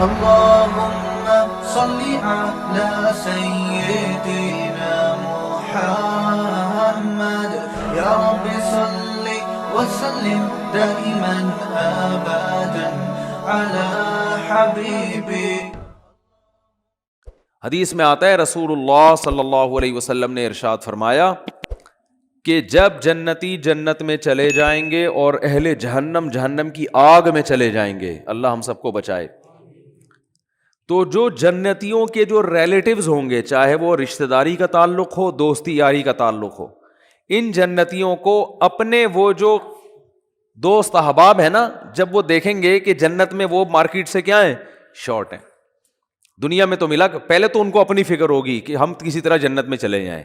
اللهم صل على سيدنا محمد يا رب صل وسلم دائما ابدا على حبيبي. حدیث میں آتا ہے رسول اللہ صلی اللہ علیہ وسلم نے ارشاد فرمایا کہ جب جنتی جنت میں چلے جائیں گے اور اہل جہنم جہنم کی آگ میں چلے جائیں گے، اللہ ہم سب کو بچائے، تو جو جنتیوں کے جو ریلیٹیوز ہوں گے، چاہے وہ رشتہ داری کا تعلق ہو، دوستی یاری کا تعلق ہو، ان جنتیوں کو اپنے وہ جو دوست احباب ہیں نا، جب وہ دیکھیں گے کہ جنت میں وہ مارکیٹ سے کیا ہیں، شارٹ ہیں، دنیا میں تو ملا، پہلے تو ان کو اپنی فکر ہوگی کہ ہم کسی طرح جنت میں چلے جائیں.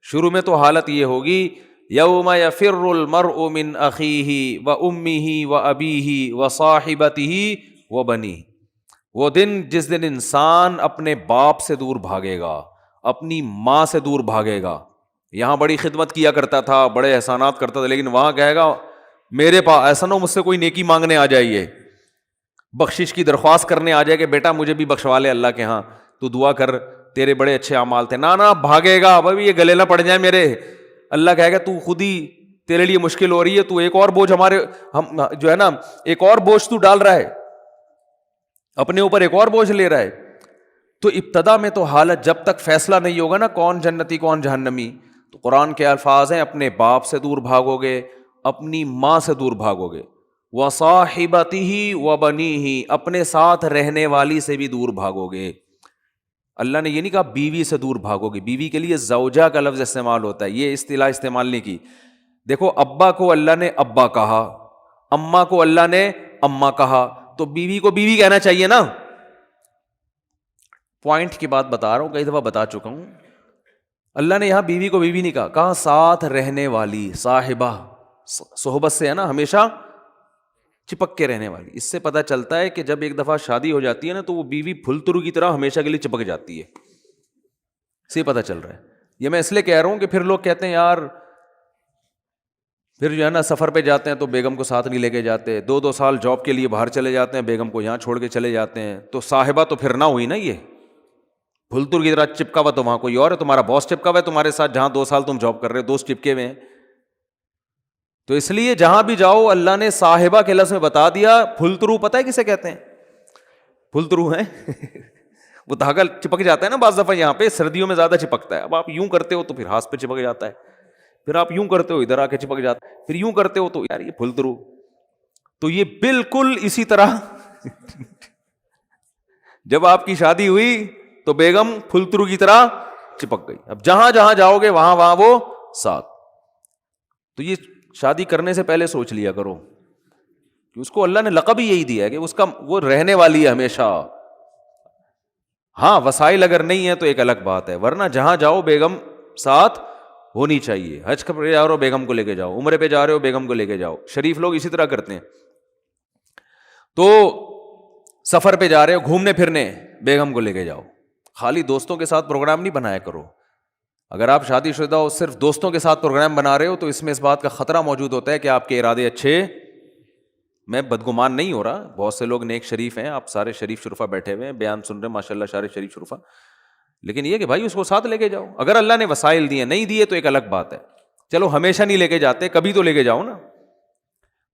شروع میں تو حالت یہ ہوگی یوم یفر المرء من اخیہ وامہ وابیہ وصاحبتہ وبنیہ، وہ دن جس دن انسان اپنے باپ سے دور بھاگے گا، اپنی ماں سے دور بھاگے گا. یہاں بڑی خدمت کیا کرتا تھا، بڑے احسانات کرتا تھا، لیکن وہاں کہے گا میرے پاس ایسا نہ مجھ سے کوئی نیکی مانگنے آ جائیے، بخشش کی درخواست کرنے آ جائے کہ بیٹا مجھے بھی بخشوا لے اللہ کے ہاں، تو دعا کر تیرے بڑے اچھے اعمال تھے. نہ بھاگے گا، بھائی یہ گلے نہ پڑ جائیں میرے. اللہ کہے گا تو خود ہی تیرے لیے مشکل ہو رہی ہے، تو ایک اور بوجھ ہم جو ہے نا، ایک اور بوجھ تو ڈال رہا ہے اپنے اوپر، ایک اور بوجھ لے رہا ہے. تو ابتدا میں تو حالت جب تک فیصلہ نہیں ہوگا نا کون جنتی کون جہنمی، تو قرآن کے الفاظ ہیں اپنے باپ سے دور بھاگو گے، اپنی ماں سے دور بھاگو گے، وصاحبتہ وبنیہ، اپنے ساتھ رہنے والی سے بھی دور بھاگو گے. اللہ نے یہ نہیں کہا بیوی سے دور بھاگو گے، بیوی کے لیے زوجہ کا لفظ استعمال ہوتا ہے، یہ اصطلاح استعمال نہیں کی. دیکھو ابا کو اللہ نے ابا کہا، اماں کو اللہ نے اماں کہا، تو بیوی کو بیوی کہنا چاہیے نا. پوائنٹ کی بات بتا رہا ہوں، کئی دفعہ بتا چکا ہوں. اللہ نے یہاں بیوی کو بیوی نہیں کہا، کہا ساتھ رہنے والی، صاحبہ، صحبت سے ہے نا، ہمیشہ چپک کے رہنے والی. اس سے پتہ چلتا ہے کہ جب ایک دفعہ شادی ہو جاتی ہے نا، تو وہ بیوی پھلترو کی طرح ہمیشہ کے لیے چپک جاتی ہے. اس سے پتہ چل رہا ہے. یہ میں اس لیے کہہ رہا ہوں کہ پھر لوگ کہتے ہیں یار پھر جو ہے نا سفر پہ جاتے ہیں تو بیگم کو ساتھ نہیں لے کے جاتے، 2 سال جاب کے لیے باہر چلے جاتے ہیں، بیگم کو یہاں چھوڑ کے چلے جاتے ہیں، تو صاحبہ تو پھر نہ ہوئی نا. یہ پھلتر کی طرح چپکا ہوا تو وہاں کوئی اور ہے، تمہارا باس چپکا ہوا ہے تمہارے ساتھ، جہاں 2 سال تم جاب کر رہے ہو، دوست چپکے ہوئے ہیں. تو اس لیے جہاں بھی جاؤ اللہ نے صاحبہ کے لفظ میں بتا دیا. پھلترو پتہ ہے کسے کہتے ہیں؟ پھلترو ہیں وہ دھاگا چپک جاتا ہے نا بعض دفعہ، یہاں پہ سردیوں میں زیادہ چپکتا ہے. اب آپ یوں کرتے ہو تو پھر ہاتھ پہ چپک جاتا ہے، پھر آپ یوں کرتے ہو ادھر آ کے چپک جاتا ہے، پھر یوں کرتے ہو تو یار یہ پھلترو. تو یہ بالکل اسی طرح جب آپ کی شادی ہوئی تو بیگم پھلترو کی طرح چپک گئی. اب جہاں جہاں جاؤ گے وہاں وہاں وہ ساتھ. تو یہ شادی کرنے سے پہلے سوچ لیا کرو کہ اس کو اللہ نے لقب ہی یہی دیا ہے کہ اس کا وہ رہنے والی ہے ہمیشہ. ہاں وسائل اگر نہیں ہے تو ایک الگ بات ہے، ورنہ جہاں جاؤ بیگم ساتھ ہونی چاہیے. حج پہ جا رہے ہو بیگم کو لے کے جاؤ، عمرے پہ جا رہے ہو بیگم کو لے کے جاؤ. شریف لوگ اسی طرح کرتے ہیں. تو سفر پہ جا رہے ہو گھومنے پھرنے، بیگم کو لے کے جاؤ. خالی دوستوں کے ساتھ پروگرام نہیں بنایا کرو. اگر آپ شادی شدہ ہو صرف دوستوں کے ساتھ پروگرام بنا رہے ہو تو اس میں اس بات کا خطرہ موجود ہوتا ہے کہ آپ کے ارادے اچھے، میں بدگمان نہیں ہو رہا، بہت سے لوگ نیک شریف ہیں، آپ سارے شریف شرفا بیٹھے ہوئے ہیں بیان سن رہے ہیں ماشاء اللہ سارے شریف شرفا، لیکن یہ کہ بھائی اس کو ساتھ لے کے جاؤ. اگر اللہ نے وسائل دیے، نہیں دیے تو ایک الگ بات ہے. چلو ہمیشہ نہیں لے کے جاتے، کبھی تو لے کے جاؤ نا.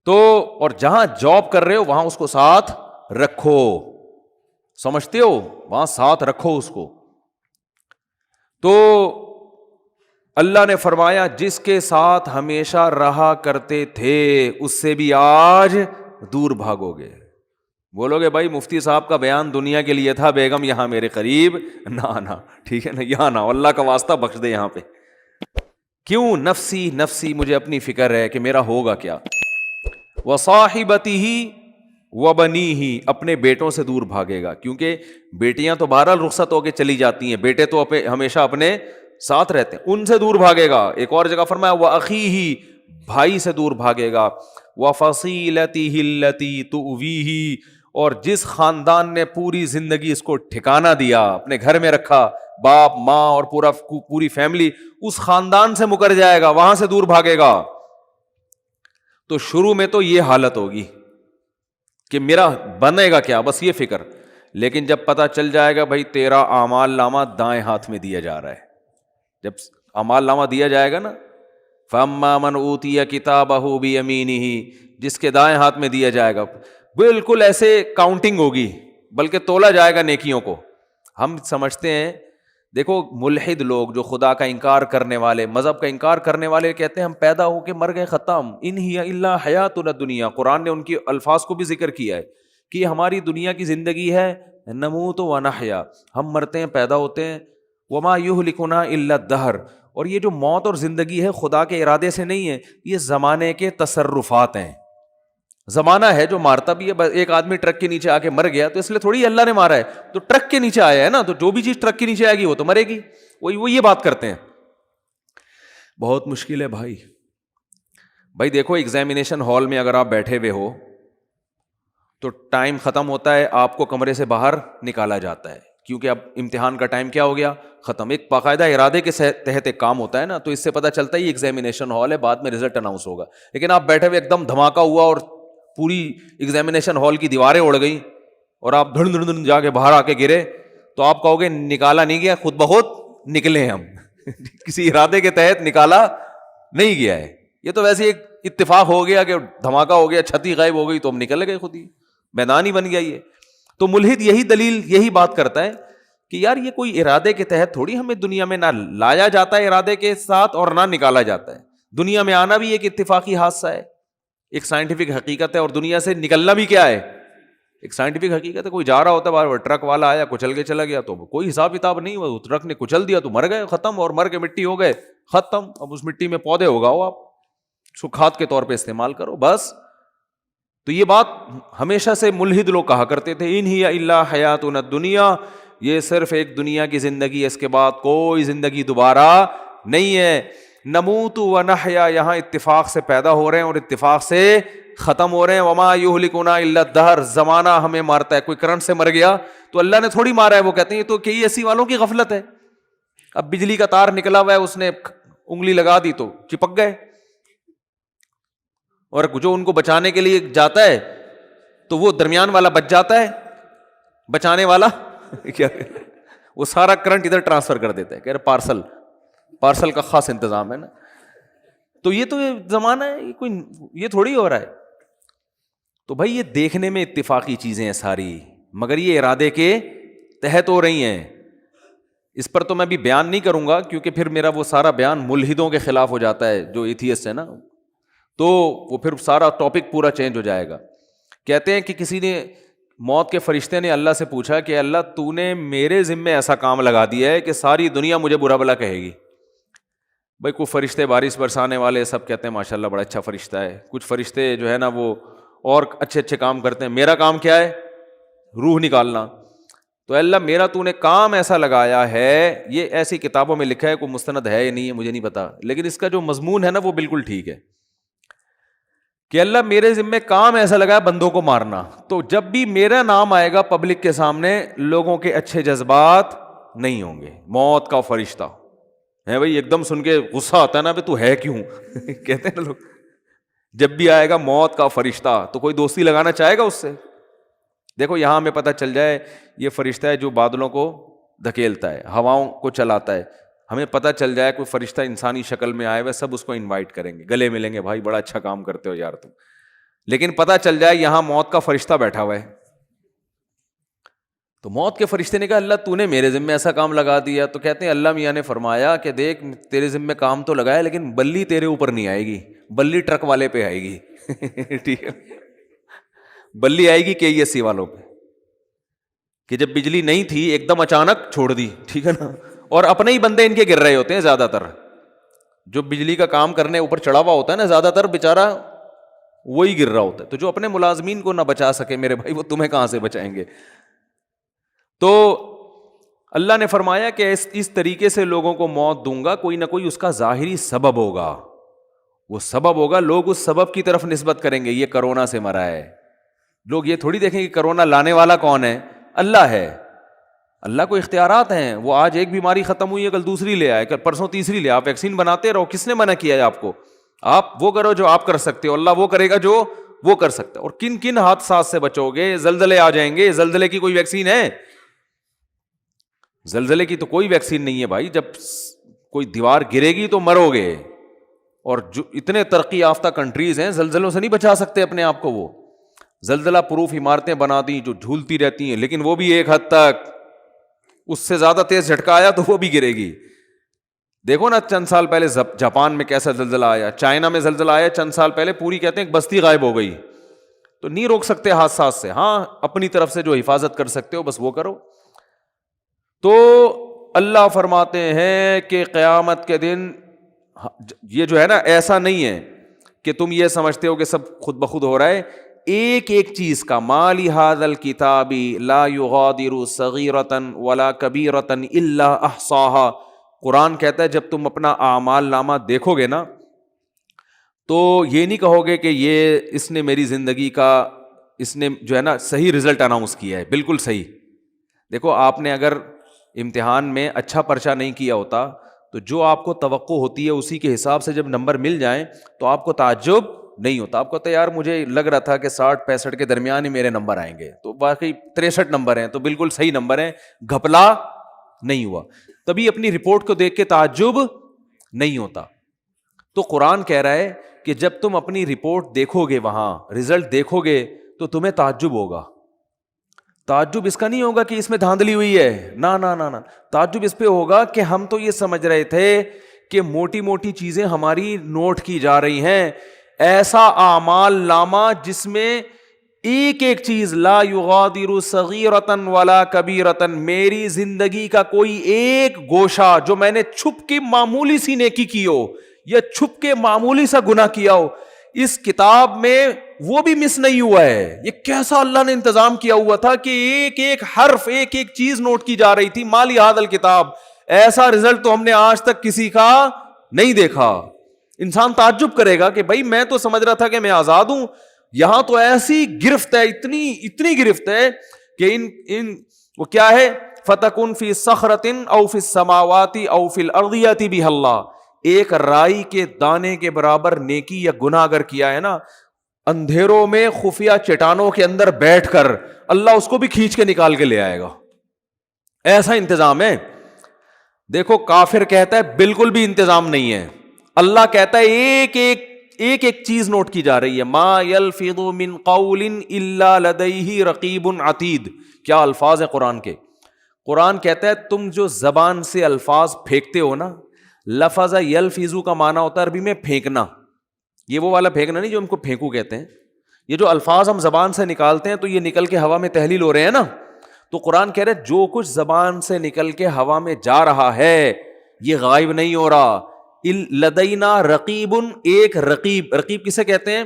تو اور جہاں جاب کر رہے ہو وہاں اس کو ساتھ رکھو، سمجھتے ہو، وہاں ساتھ رکھو اس کو. تو اللہ نے فرمایا جس کے ساتھ ہمیشہ رہا کرتے تھے اس سے بھی آج دور بھاگو گے. بولو گے بھائی مفتی صاحب کا بیان دنیا کے لیے تھا، بیگم یہاں میرے قریب نہ ٹھیک ہے نا، یہاں نہ، اللہ کا واسطہ بخش دے یہاں پہ. کیوں؟ نفسی نفسی، مجھے اپنی فکر ہے کہ میرا ہوگا کیا. وصاحبتہ وبنیہ، اپنے بیٹوں سے دور بھاگے گا، کیونکہ بیٹیاں تو بہرحال رخصت ہو کے چلی جاتی ہیں، بیٹے تو ہمیشہ اپنے ساتھ رہتے ہیں، ان سے دور بھاگے گا. ایک اور جگہ فرمایا وَأَخِيهِ، بھائی سے دور بھاگے گا. وَفَصِيلَتِهِ الَّتِي تُؤْوِيهِ، اور جس خاندان نے پوری زندگی اس کو ٹھکانہ دیا، اپنے گھر میں رکھا، باپ ماں اور پوری فیملی، اس خاندان سے مکر جائے گا، وہاں سے دور بھاگے گا. تو شروع میں تو یہ حالت ہوگی کہ میرا بنے گا کیا، بس یہ فکر. لیکن جب پتہ چل جائے گا بھائی تیرا اعمال نامہ دائیں ہاتھ میں دیا جا رہا ہے، جب اعمال نامہ دیا جائے گا نا، فَأَمَّا مَنْ أُوتِيَ كِتَابَهُ بِيَمِينِهِ، جس کے دائیں ہاتھ میں دیا جائے گا، بالکل ایسے کاؤنٹنگ ہوگی، بلکہ تولا جائے گا نیکیوں کو۔ ہم سمجھتے ہیں، دیکھو ملحد لوگ جو خدا کا انکار کرنے والے، مذہب کا انکار کرنے والے کہتے ہیں ہم پیدا ہو کے مر گئے، ختم، ان ہی الا حیاتنا الدنیا۔ قرآن نے ان کی الفاظ کو بھی ذکر کیا ہے کہ یہ ہماری دنیا کی زندگی ہے، نموت و نحیا، ہم مرتے ہیں پیدا ہوتے ہیں، وما یہلکنا الا الدہر، اور یہ جو موت اور زندگی ہے خدا کے ارادے سے نہیں ہے، یہ زمانے کے تصرفات ہیں۔ زمانہ ہے جو مارتا بھی ہے، ایک آدمی ٹرک کے نیچے آ کے مر گیا تو اس لیے تھوڑی اللہ نے مارا ہے، تو ٹرک کے نیچے آیا ہے نا، تو جو بھی چیز ٹرک کے نیچے آئے گی وہ تو مرے گی، وہ یہ بات کرتے ہیں۔ بہت مشکل ہے بھائی دیکھو ایگزامینیشن ہال میں اگر آپ بیٹھے ہوئے ہو تو ٹائم ختم ہوتا ہے، آپ کو کمرے سے باہر نکالا جاتا ہے، کیونکہ اب امتحان کا ٹائم کیا ہو گیا، ختم۔ ایک باقاعدہ ارادے کے تحت ایک کام ہوتا ہے نا، تو اس سے پتہ چلتا ہے یہ ایگزامینیشن ہال ہے، بعد میں رزلٹ اناؤنس ہوگا۔ لیکن آپ بیٹھے ہوئے ایک دم دھماکہ ہوا اور پوری ایگزامینیشن ہال کی دیواریں اڑ گئیں اور آپ دھڑ دھڑ دھڑ جا کے باہر آ کے گرے، تو آپ کہو گے نکالا نہیں گیا، خود بخود نکلے ہم کسی ارادے کے تحت نکالا نہیں گیا ہے، یہ تو ویسے ایک اتفاق ہو گیا کہ دھماکہ ہو گیا، چھتی غائب ہو گئی تو ہم نکل گئے، خود ہی میدان ہی بن گیا یہ۔ تو ملحد یہی بات کرتا ہے کہ یار یہ کوئی ارادے کے تحت تھوڑی ہمیں دنیا میں نہ لایا جاتا ہے ارادے کے ساتھ اور نہ نکالا جاتا ہے، دنیا میں آنا بھی ایک اتفاقی حادثہ ہے، ایک سائنٹیفک حقیقت ہے، اور دنیا سے نکلنا بھی کیا ہے، ایک سائنٹیفک حقیقت ہے۔ کوئی جا رہا ہوتا ہے باہر، ٹرک والا آیا کچل کے چلا گیا تو کوئی حساب کتاب نہیں، وہ ٹرک نے کچل دیا تو مر گئے، ختم، اور مر کے مٹی ہو گئے، ختم۔ اب اس مٹی میں پودے اگاؤ، آپ اس کو کھاد کے طور پہ استعمال کرو، بس۔ تو یہ بات ہمیشہ سے ملحد لوگ کہا کرتے تھے، ان ہی الا حیاتنا الدنیا، یہ صرف ایک دنیا کی زندگی ہے، اس کے بعد کوئی زندگی دوبارہ نہیں ہے۔ نموت و نحیا، یہاں اتفاق سے پیدا ہو رہے ہیں اور اتفاق سے ختم ہو رہے ہیں۔ وما یہلکنا الا الدہر، زمانہ ہمیں مارتا ہے۔ کوئی کرنٹ سے مر گیا تو اللہ نے تھوڑی مارا ہے، وہ کہتے ہیں یہ تو کئی ایسی والوں کی غفلت ہے۔ اب بجلی کا تار نکلا ہوا ہے، اس نے انگلی لگا دی تو چپک گئے، اور جو ان کو بچانے کے لیے جاتا ہے تو وہ درمیان والا بچ جاتا ہے، بچانے والا کیا وہ سارا کرنٹ ادھر ٹرانسفر کر دیتا ہے، کہہ رہے پارسل کا خاص انتظام ہے نا۔ تو یہ تو زمانہ ہے، یہ تھوڑی ہو رہا ہے۔ تو بھائی یہ دیکھنے میں اتفاقی چیزیں ہیں ساری، مگر یہ ارادے کے تحت ہو رہی ہیں۔ اس پر تو میں بھی بیان نہیں کروں گا، کیونکہ پھر میرا وہ سارا بیان ملحدوں کے خلاف ہو جاتا ہے جو ایتھیسٹ ہے نا، تو وہ پھر سارا ٹاپک پورا چینج ہو جائے گا۔ کہتے ہیں کہ کسی نے، موت کے فرشتے نے اللہ سے پوچھا کہ اللہ تو نے میرے ذمے ایسا کام لگا دیا ہے کہ ساری دنیا مجھے برا بھلا کہے گی۔ بھائی کوئی فرشتے بارش برسانے والے سب کہتے ہیں ماشاءاللہ بڑا اچھا فرشتہ ہے، کچھ فرشتے جو ہے نا وہ اور اچھے کام کرتے ہیں، میرا کام کیا ہے، روح نکالنا۔ تو اللہ میرا تو نے کام ایسا لگایا ہے، یہ ایسی کتابوں میں لکھا ہے، کوئی مستند ہے یا نہیں ہے مجھے نہیں پتا، لیکن اس کا جو مضمون ہے نا وہ بالکل ٹھیک ہے کہ اللہ میرے ذمے کام ایسا لگا ہے بندوں کو مارنا، تو جب بھی میرا نام آئے گا پبلک کے سامنے، لوگوں کے اچھے جذبات نہیں ہوں گے۔ موت کا فرشتہ ہے بھائی، ایک دم سن کے غصہ آتا ہے نا، تو ہے کیوں کہتے ہیں لوگ، جب بھی آئے گا موت کا فرشتہ تو کوئی دوستی لگانا چاہے گا اس سے۔ دیکھو یہاں ہمیں پتہ چل جائے یہ فرشتہ ہے جو بادلوں کو دھکیلتا ہے، ہواؤں کو چلاتا ہے، ہمیں پتہ چل جائے کوئی فرشتہ انسانی شکل میں آئے ہوئے، سب اس کو انوائٹ کریں گے، گلے ملیں گے، بھائی بڑا اچھا کام کرتے ہو یار تم۔ لیکن پتہ چل جائے یہاں موت کا فرشتہ بیٹھا ہوا ہے، تو موت کے فرشتے نے کہا اللہ تو نے میرے ذمے ایسا کام لگا دیا، تو کہتے ہیں اللہ میاں نے فرمایا کہ دیکھ تیرے ذمے کام تو لگایا، لیکن بلی تیرے اوپر نہیں آئے گی، بلی ٹرک والے پہ آئے گی ٹھیک ہے، بلی آئے گی KESC والوں پہ، کہ جب بجلی نہیں تھی ایک دم اچانک چھوڑ دی، ٹھیک ہے نا، اور اپنے ہی بندے ان کے گر رہے ہوتے ہیں زیادہ تر، جو بجلی کا کام کرنے اوپر چڑھا ہوا ہوتا ہے نا زیادہ تر بیچارہ وہی گر رہا ہوتا ہے، تو جو اپنے ملازمین کو نہ بچا سکے میرے بھائی، وہ تمہیں کہاں سے بچائیں گے۔ تو اللہ نے فرمایا کہ اس طریقے سے لوگوں کو موت دوں گا، کوئی نہ کوئی اس کا ظاہری سبب ہوگا، وہ سبب ہوگا، لوگ اس سبب کی طرف نسبت کریں گے، یہ کرونا سے مرا ہے، لوگ یہ تھوڑی دیکھیں کہ کرونا لانے والا کون ہے، اللہ ہے، اللہ کو اختیارات ہیں، وہ آج ایک بیماری ختم ہوئی ہے کل دوسری لے آئے، کل پرسوں تیسری لے، آپ ویکسین بناتے رہو، کس نے منع کیا ہے آپ کو، آپ وہ کرو جو آپ کر سکتے ہو، اللہ وہ کرے گا جو وہ کر سکتا ہے. اور کن کن حادثات سے بچو گے؟ زلزلے آ جائیں گے, زلزلے کی کوئی ویکسین ہے؟ زلزلے کی تو کوئی ویکسین نہیں ہے بھائی. جب کوئی دیوار گرے گی تو مرو گے. اور جو اتنے ترقی یافتہ کنٹریز ہیں زلزلوں سے نہیں بچا سکتے اپنے آپ کو. وہ زلزلہ پروف عمارتیں بنا دی جو جھولتی رہتی ہیں, لیکن وہ بھی ایک حد تک, اس سے زیادہ تیز جھٹکا آیا تو وہ بھی گرے گی. دیکھو نا چند سال پہلے جاپان میں کیسا زلزلہ آیا, چائنا میں زلزلہ آیا چند سال پہلے, پوری کہتے ہیں بستی غائب ہو گئی. تو نہیں روک سکتے حادثات سے, ہاں اپنی طرف سے جو حفاظت کر سکتے ہو بس وہ کرو. تو اللہ فرماتے ہیں کہ قیامت کے دن یہ جو ہے نا ایسا نہیں ہے کہ تم یہ سمجھتے ہو کہ سب خود بخود ہو رہا ہے. ایک ایک چیز کا, ما لہذا الکتاب لا یغادر صغیرۃ ولا کبیرۃ الا احصاها. قرآن کہتا ہے جب تم اپنا اعمال نامہ دیکھو گے نا تو یہ نہیں کہو گے کہ یہ اس نے میری زندگی کا, اس نے جو ہے نا صحیح رزلٹ اناؤنس کیا ہے, بالکل صحیح. دیکھو آپ نے اگر امتحان میں اچھا پرچہ نہیں کیا ہوتا تو جو آپ کو توقع ہوتی ہے اسی کے حساب سے جب نمبر مل جائیں تو آپ کو تعجب نہیں ہوتا. آپ کو تو یار مجھے لگ رہا تھا کہ 60-65 کے درمیان ہی میرے نمبر آئیں گے, تو باقی 63 نمبر ہیں تو بالکل صحیح نمبر ہیں, گھپلا نہیں ہوا. تبھی اپنی رپورٹ کو دیکھ کے تعجب نہیں ہوتا. تو قرآن کہہ رہا ہے کہ جب تم اپنی رپورٹ دیکھو گے, وہاں رزلٹ دیکھو گے تو تمہیں تعجب ہوگا. تعجب اس کا نہیں ہوگا کہ اس میں دھاندلی ہوئی ہے, نا نا نا نا, تعجب اس پہ ہوگا کہ ہم تو یہ سمجھ رہے تھے کہ موٹی موٹی چیزیں ہماری نوٹ کی جا رہی ہیں, ایسا اعمال نامہ جس میں ایک ایک چیز لا یغادر صغیرۃ ولا کبیرۃ, میری زندگی کا کوئی ایک گوشہ جو میں نے چھپ کے معمولی سی نیکی کی ہو یا چھپ کے معمولی سا گناہ کیا ہو, اس کتاب میں وہ بھی مس نہیں ہوا ہے. یہ کیسا اللہ نے انتظام کیا ہوا تھا کہ ایک ایک حرف, ایک ایک چیز نوٹ کی جا رہی تھی. ما لہذا الکتاب, ایسا رزلٹ تو ہم نے آج تک کسی کا نہیں دیکھا. انسان تعجب کرے گا کہ بھائی میں تو سمجھ رہا تھا کہ میں آزاد ہوں, یہاں تو ایسی گرفت ہے, اتنی گرفت ہے کہ ان وہ کیا ہے, فتکن فی صخرۃ او فی السماوات او فی الارض یأتی بہ اللہ. ایک رائی کے دانے کے برابر نیکی یا گناہ اگر کیا ہے نا, اندھیروں میں خفیہ چٹانوں کے اندر بیٹھ کر اللہ اس کو بھی کھینچ کے نکال کے لے آئے گا. ایسا انتظام ہے. دیکھو کافر کہتا ہے بالکل بھی انتظام نہیں ہے. اللہ کہتا ہے ایک ایک چیز نوٹ کی جا رہی ہے. ما یلفظ من قول الا لدیہ رقیب عتید. کیا الفاظ ہیں قرآن کے. قرآن کہتا ہے تم جو زبان سے الفاظ پھینکتے ہو نا, لفظ یلفظ کا معنی ہوتا ہے عربی میں پھینکنا. یہ وہ والا پھینکنا نہیں جو ہم کو پھینکو کہتے ہیں. یہ جو الفاظ ہم زبان سے نکالتے ہیں تو یہ نکل کے ہوا میں تحلیل ہو رہے ہیں نا. تو قرآن کہہ رہے جو کچھ زبان سے نکل کے ہوا میں جا رہا ہے یہ غائب نہیں ہو رہا. لدینا رقیب, ایک رقیب. رقیب کسے کہتے ہیں؟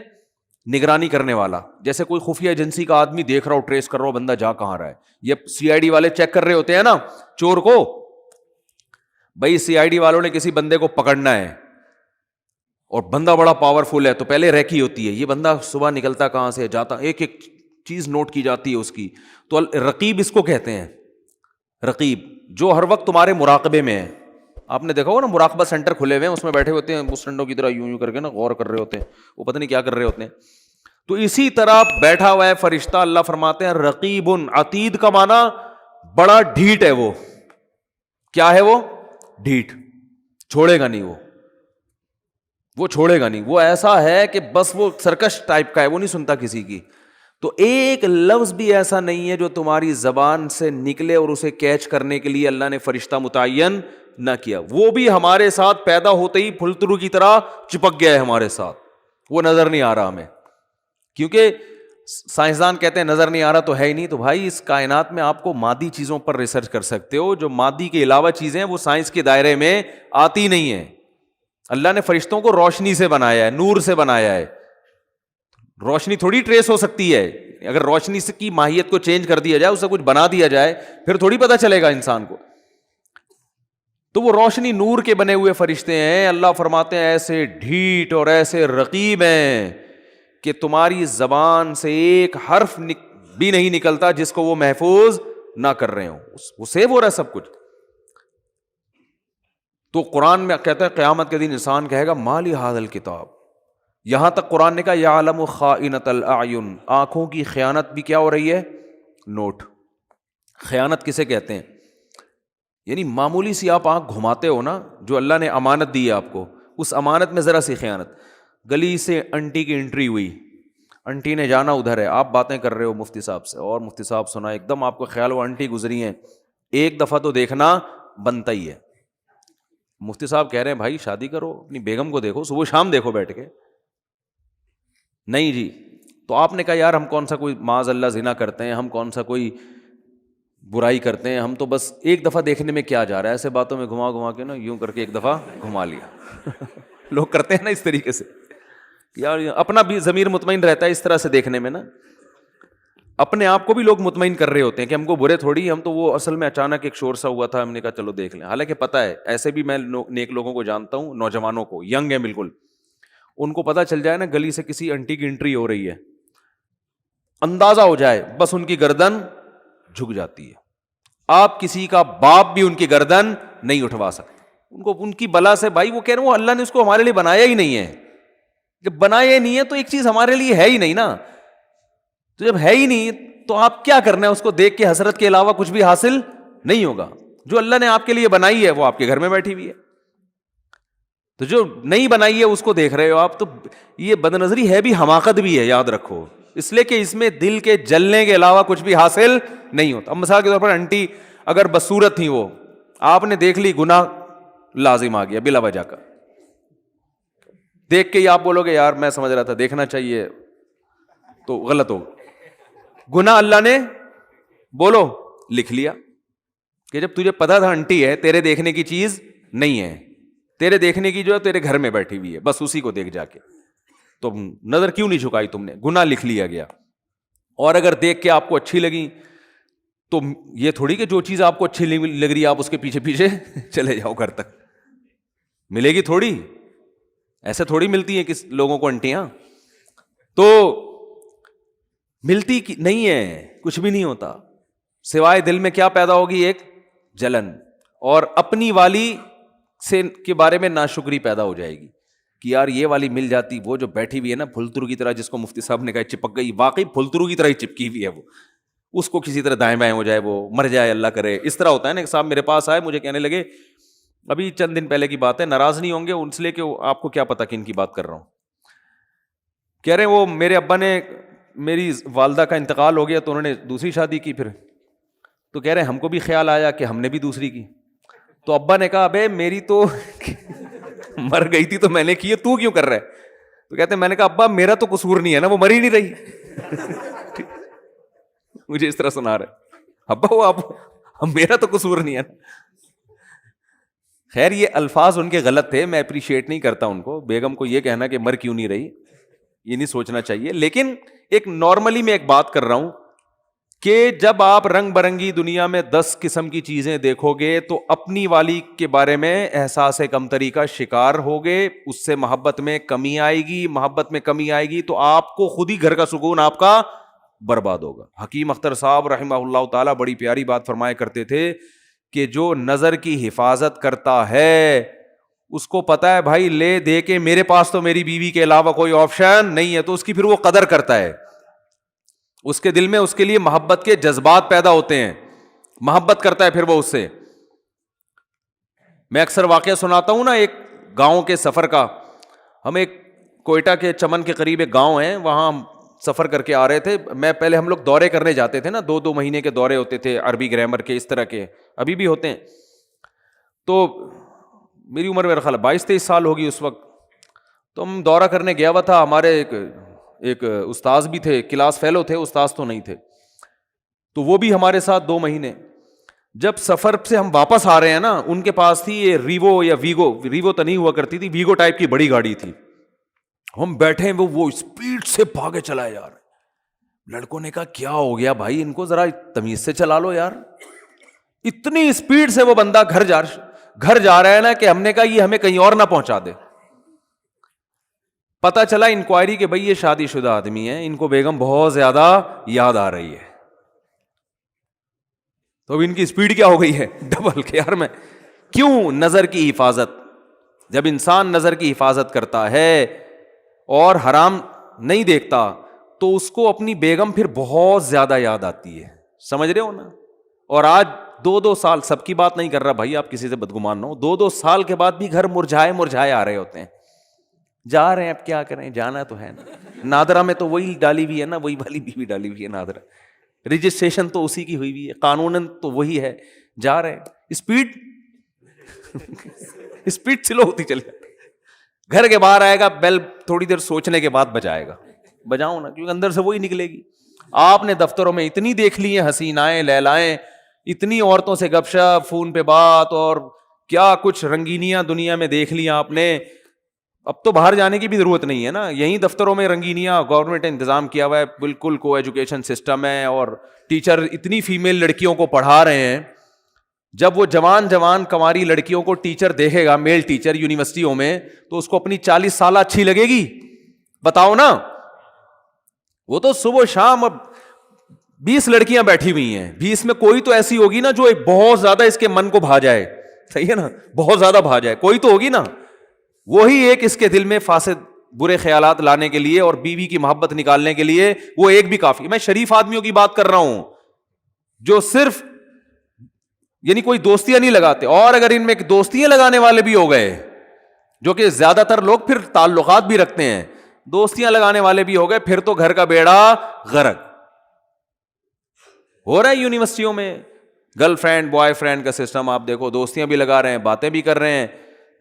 نگرانی کرنے والا. جیسے کوئی خفیہ ایجنسی کا آدمی دیکھ رہا ہو, ٹریس کر رہا ہو بندہ جا کہاں رہا ہے. یہ CID والے چیک کر رہے ہوتے ہیں نا چور کو. بھائی CID والوں نے کسی بندے کو پکڑنا ہے اور بندہ بڑا پاورفل ہے تو پہلے ریکی ہوتی ہے, یہ بندہ صبح نکلتا کہاں سے جاتا, ایک ایک چیز نوٹ کی جاتی ہے اس کی. تو رقیب اس کو کہتے ہیں. رقیب جو ہر وقت تمہارے مراقبے میں ہے. آپ نے دیکھا ہو نا مراقبہ سینٹر کھلے ہوئے ہیں, اس میں بیٹھے ہوتے ہیں مسٹنڈوں کی طرح یوں کر کے نا غور کر رہے ہوتے ہیں, وہ پتہ نہیں کیا کر رہے ہوتے ہیں. تو اسی طرح بیٹھا ہوا ہے فرشتہ. اللہ فرماتے ہیں رقیب عتید کا معنی بڑا ڈھیٹ ہے. وہ کیا ہے؟ وہ ڈھیٹ, چھوڑے گا نہیں, وہ چھوڑے گا نہیں. وہ ایسا ہے کہ بس وہ سرکش ٹائپ کا ہے, وہ نہیں سنتا کسی کی. تو ایک لفظ بھی ایسا نہیں ہے جو تمہاری زبان سے نکلے اور اسے کیچ کرنے کے لیے اللہ نے فرشتہ متعین نہ کیا. وہ بھی ہمارے ساتھ پیدا ہوتے ہی پھلترو کی طرح چپک گیا ہے ہمارے ساتھ, وہ نظر نہیں آ رہا ہمیں. کیونکہ سائنسدان کہتے ہیں نظر نہیں آ رہا تو ہے ہی نہیں. تو بھائی اس کائنات میں آپ کو مادی چیزوں پر ریسرچ کر سکتے ہو, جو مادی کے علاوہ چیزیں وہ سائنس کے دائرے میں آتی نہیں ہیں. اللہ نے فرشتوں کو روشنی سے بنایا ہے, نور سے بنایا ہے. روشنی تھوڑی ٹریس ہو سکتی ہے. اگر روشنی سے کی ماہیت کو چینج کر دیا جائے, اسے کچھ بنا دیا جائے, پھر تھوڑی پتہ چلے گا انسان کو. تو وہ روشنی نور کے بنے ہوئے فرشتے ہیں. اللہ فرماتے ہیں ایسے ڈھیٹ اور ایسے رقیب ہیں کہ تمہاری زبان سے ایک حرف بھی نہیں نکلتا جس کو وہ محفوظ نہ کر رہے ہوں. وہ سیو ہو رہا ہے سب کچھ. تو قرآن میں کہتا ہے قیامت کے دن انسان کہے گا ما لہذا الکتاب, یہاں تک قرآن نے کہا یعلم خائنۃ الاعین، آنکھوں کی خیانت بھی کیا ہو رہی ہے، نوٹ۔ خیانت کسے کہتے ہیں؟ یعنی معمولی سی آپ آنکھ گھماتے ہو نا، جو اللہ نے امانت دی ہے آپ کو، اس امانت میں ذرا سی خیانت۔ گلی سے انٹی کی انٹری ہوئی، انٹی نے جانا ادھر ہے، آپ باتیں کر رہے ہو مفتی صاحب سے، اور مفتی صاحب سنا، ایک دم آپ کو خیال ہوا انٹی گزری ہیں، ایک دفعہ تو دیکھنا بنتا ہی ہے۔ مفتی صاحب کہہ رہے ہیں بھائی شادی کرو، اپنی بیگم کو دیکھو، صبح شام دیکھو بیٹھ کے، نہیں جی۔ تو آپ نے کہا یار ہم کون سا کوئی معاذ اللہ زنا کرتے ہیں، ہم کون سا کوئی برائی کرتے ہیں، ہم تو بس ایک دفعہ دیکھنے میں کیا جا رہا ہے، ایسے باتوں میں گھما گھما کے نا یوں کر کے ایک دفعہ گھما لیا۔ لوگ کرتے ہیں نا اس طریقے سے، یار اپنا بھی ضمیر مطمئن رہتا ہے اس طرح سے دیکھنے میں نا، اپنے آپ کو بھی لوگ مطمئن کر رہے ہوتے ہیں کہ ہم کو برے تھوڑی، ہم تو وہ اصل میں اچانک ایک شور سا ہوا تھا، ہم نے کہا چلو دیکھ لیں۔ حالانکہ پتہ ہے، ایسے بھی میں نیک لوگوں کو جانتا ہوں، نوجوانوں کو، ینگ ہیں بالکل، ان کو پتہ چل جائے نا گلی سے کسی انٹی کی انٹری ہو رہی ہے، اندازہ ہو جائے، بس ان کی گردن جھک جاتی ہے۔ آپ کسی کا باپ بھی ان کی گردن نہیں اٹھوا سکتے، ان کو ان کی بلا سے، بھائی وہ کہہ رہے ہیں وہ اللہ نے اس کو ہمارے لیے بنایا ہی نہیں ہے، جب بنایا ہی نہیں ہے تو ایک چیز ہمارے لیے ہے ہی نہیں نا، تو جب ہے ہی نہیں تو آپ کیا کرنا ہے، اس کو دیکھ کے حسرت کے علاوہ کچھ بھی حاصل نہیں ہوگا۔ جو اللہ نے آپ کے لیے بنائی ہے وہ آپ کے گھر میں بیٹھی ہوئی ہے، تو جو نہیں بنائی ہے اس کو دیکھ رہے ہو آپ، تو یہ بد نظری ہے بھی، حماقت بھی ہے، یاد رکھو، اس لیے کہ اس میں دل کے جلنے کے علاوہ کچھ بھی حاصل نہیں ہوتا۔ اب مثال کے طور پر انٹی اگر بدصورت تھی، وہ آپ نے دیکھ لی، گناہ لازم آ گیا بلا وجہ کا، دیکھ کے ہی آپ بولو گے یار میں سمجھ رہا تھا دیکھنا چاہیے، تو غلط ہو، گناہ اللہ نے بولو لکھ لیا، کہ جب تجھے پتا تھا انٹی ہے، تیرے دیکھنے کی چیز نہیں ہے، تیرے دیکھنے کی جو ہے تیرے گھر میں بیٹھی ہوئی ہے، بس اسی کو دیکھ جا کے، تو نظر کیوں نہیں جھکائی تم نے، گناہ لکھ لیا گیا۔ اور اگر دیکھ کے آپ کو اچھی لگی تو یہ تھوڑی کہ جو چیز آپ کو اچھی لگ رہی ہے آپ اس کے پیچھے پیچھے چلے جاؤ گھر تک، ملے گی تھوڑی، ایسے تھوڑی ملتی ہیں کس لوگوں کو انٹیاں، تو ملتی نہیں ہے، کچھ بھی نہیں ہوتا، سوائے دل میں کیا پیدا ہوگی، ایک جلن، اور اپنی والی سے کے بارے میں ناشکری پیدا ہو جائے گی کہ یار یہ والی مل جاتی، وہ جو بیٹھی ہوئی ہے نا پھلترو کی طرح، جس کو مفتی صاحب نے کہا چپک گئی، واقعی پھلترو کی طرح ہی چپکی ہوئی ہے وہ، اس کو کسی طرح دائیں بائیں ہو جائے، وہ مر جائے اللہ کرے، اس طرح ہوتا ہے نا۔ ایک صاحب میرے پاس آئے، مجھے کہنے لگے، ابھی چند دن پہلے کی بات ہے، ناراض نہیں ہوں گے اس لیے کہ آپ کو کیا پتا کن کی بات کر رہا ہوں، کہہ رہے ہیں وہ میرے ابا نے، میری والدہ کا انتقال ہو گیا تو انہوں نے دوسری شادی کی، پھر تو کہہ رہے ہیں ہم کو بھی خیال آیا کہ ہم نے بھی دوسری کی، تو ابا نے کہا ابے میری تو مر گئی تھی تو میں نے کی ہے، تو کیوں کر رہا ہے؟ تو کہتے ہیں میں نے کہا ابا میرا تو قصور نہیں ہے نا، وہ مر ہی نہیں رہی۔ مجھے اس طرح سنا رہے، ابا وہ آپ میرا تو قصور نہیں ہے نا۔ خیر یہ الفاظ ان کے غلط تھے، میں اپریشیٹ نہیں کرتا ان کو، بیگم کو یہ کہنا کہ مر کیوں نہیں رہی یہ نہیں سوچنا چاہیے، لیکن ایک نارملی میں ایک بات کر رہا ہوں کہ جب آپ رنگ برنگی دنیا میں 10 قسم کی چیزیں دیکھو گے تو اپنی والی کے بارے میں احساس کمتری کا شکار ہوگے، اس سے محبت میں کمی آئے گی، محبت میں کمی آئے گی تو آپ کو خود ہی گھر کا سکون آپ کا برباد ہوگا۔ حکیم اختر صاحب رحمہ اللہ تعالیٰ بڑی پیاری بات فرمایا کرتے تھے کہ جو نظر کی حفاظت کرتا ہے اس کو پتا ہے بھائی لے دے کے میرے پاس تو میری بیوی کے علاوہ کوئی آپشن نہیں ہے، تو اس کی پھر وہ قدر کرتا ہے، اس کے دل میں اس کے لیے محبت کے جذبات پیدا ہوتے ہیں، محبت کرتا ہے پھر وہ اس سے۔ میں اکثر واقعہ سناتا ہوں نا ایک گاؤں کے سفر کا، ہم ایک کوئٹہ کے چمن کے قریب ایک گاؤں ہے، وہاں ہم سفر کر کے آ رہے تھے، میں پہلے ہم لوگ دورے کرنے جاتے تھے نا، 2 مہینے کے دورے ہوتے تھے، عربی گرامر کے، اس طرح کے ابھی بھی ہوتے ہیں، تو میری عمر میرا خیال 22-23 سال ہوگی اس وقت، تو ہم دورہ کرنے گیا ہوا تھا، ہمارے ایک استاذ بھی تھے، کلاس فیلو تھے، استاذ تو نہیں تھے، تو وہ بھی ہمارے ساتھ 2 مہینے۔ جب سفر سے ہم واپس آ رہے ہیں نا، ان کے پاس تھی یہ ریوو یا ویگو تو نہیں ہوا کرتی تھی، ویگو ٹائپ کی بڑی گاڑی تھی، ہم بیٹھے ہیں، وہ اسپیڈ سے بھاگے چلائے جا رہے ہیں۔ لڑکوں نے کہا کیا ہو گیا بھائی، ان کو ذرا تمیز سے چلا لو یار، اتنی اسپیڈ سے وہ بندہ گھر جا رہا ہے نا، کہ ہم نے کہا یہ ہمیں کہیں اور نہ پہنچا دے۔ پتا چلا انکوائری کہ بھائی یہ شادی شدہ آدمی ہے، ان کو بیگم بہت زیادہ یاد آ رہی ہے، تو اب ان کی اسپیڈ کیا ہو گئی ہے ڈبل، کہ یار میں کیوں، نظر کی حفاظت، جب انسان نظر کی حفاظت کرتا ہے اور حرام نہیں دیکھتا تو اس کو اپنی بیگم پھر بہت زیادہ یاد آتی ہے. سمجھ رہے ہو نا؟ اور آج 2 سال، سب کی بات نہیں کر رہا بھائی، آپ کسی سے بدگمان نہ ہو، 2 سال کے بعد بھی گھر مرجھائے آ رہے ہوتے ہیں. جا رہے ہیں، اب کیا کریں، جانا تو ہے نا. نادرا میں تو وہی ڈالی ہوئی ہے نا، وہی والی بیوی ڈالی ہوئی ہے نادرا، رجسٹریشن تو اسی کی ہوئی ہوئی ہے، قانوناً تو وہی ہے. جا رہے ہیں، اسپیڈ سلو ہوتی چلی جاتی. گھر کے باہر آئے گا، بیل تھوڑی دیر سوچنے کے بعد بجائے گا. بجاؤ نا، کیونکہ اندر سے وہی نکلے گی. آپ نے دفتروں میں اتنی دیکھ لی ہیں حسینائیں لیلائیں، اتنی عورتوں سے گپ شپ، فون پہ بات، اور کیا کچھ رنگینیاں دنیا میں دیکھ لی آپ نے. اب تو باہر جانے کی بھی ضرورت نہیں ہے نا، یہیں دفتروں میں رنگینیاں گورنمنٹ نے انتظام کیا ہوا ہے، بالکل کو ایجوکیشن سسٹم ہے، اور ٹیچر اتنی فیمیل لڑکیوں کو پڑھا رہے ہیں. جب وہ جوان کنواری لڑکیوں کو ٹیچر دیکھے گا، میل ٹیچر یونیورسٹیوں میں، تو اس کو اپنی 40 سالہ اچھی لگے گی؟ بتاؤ نا. وہ تو صبح شام اب 20 لڑکیاں بیٹھی ہوئی ہیں، 20 میں کوئی تو ایسی ہوگی نا جو ایک بہت زیادہ اس کے من کو بھا جائے. صحیح ہے نا؟ بہت زیادہ بھا جائے، کوئی تو ہوگی نا. وہی ایک اس کے دل میں فاسد برے خیالات لانے کے لیے اور بیوی کی محبت نکالنے کے لیے وہ ایک بھی کافی. میں شریف آدمیوں کی بات کر رہا ہوں جو صرف یعنی کوئی دوستیاں نہیں لگاتے. اور اگر ان میں دوستیاں لگانے والے بھی ہو گئے، جو کہ زیادہ تر لوگ پھر تعلقات بھی رکھتے ہیں، دوستیاں لگانے والے بھی ہو گئے، پھر تو گھر کا بیڑا غرق ہو رہا ہے. یونیورسٹیوں میں گرل فرینڈ بوائے فرینڈ کا سسٹم آپ دیکھو، دوستیاں بھی لگا رہے ہیں، باتیں بھی کر رہے ہیں،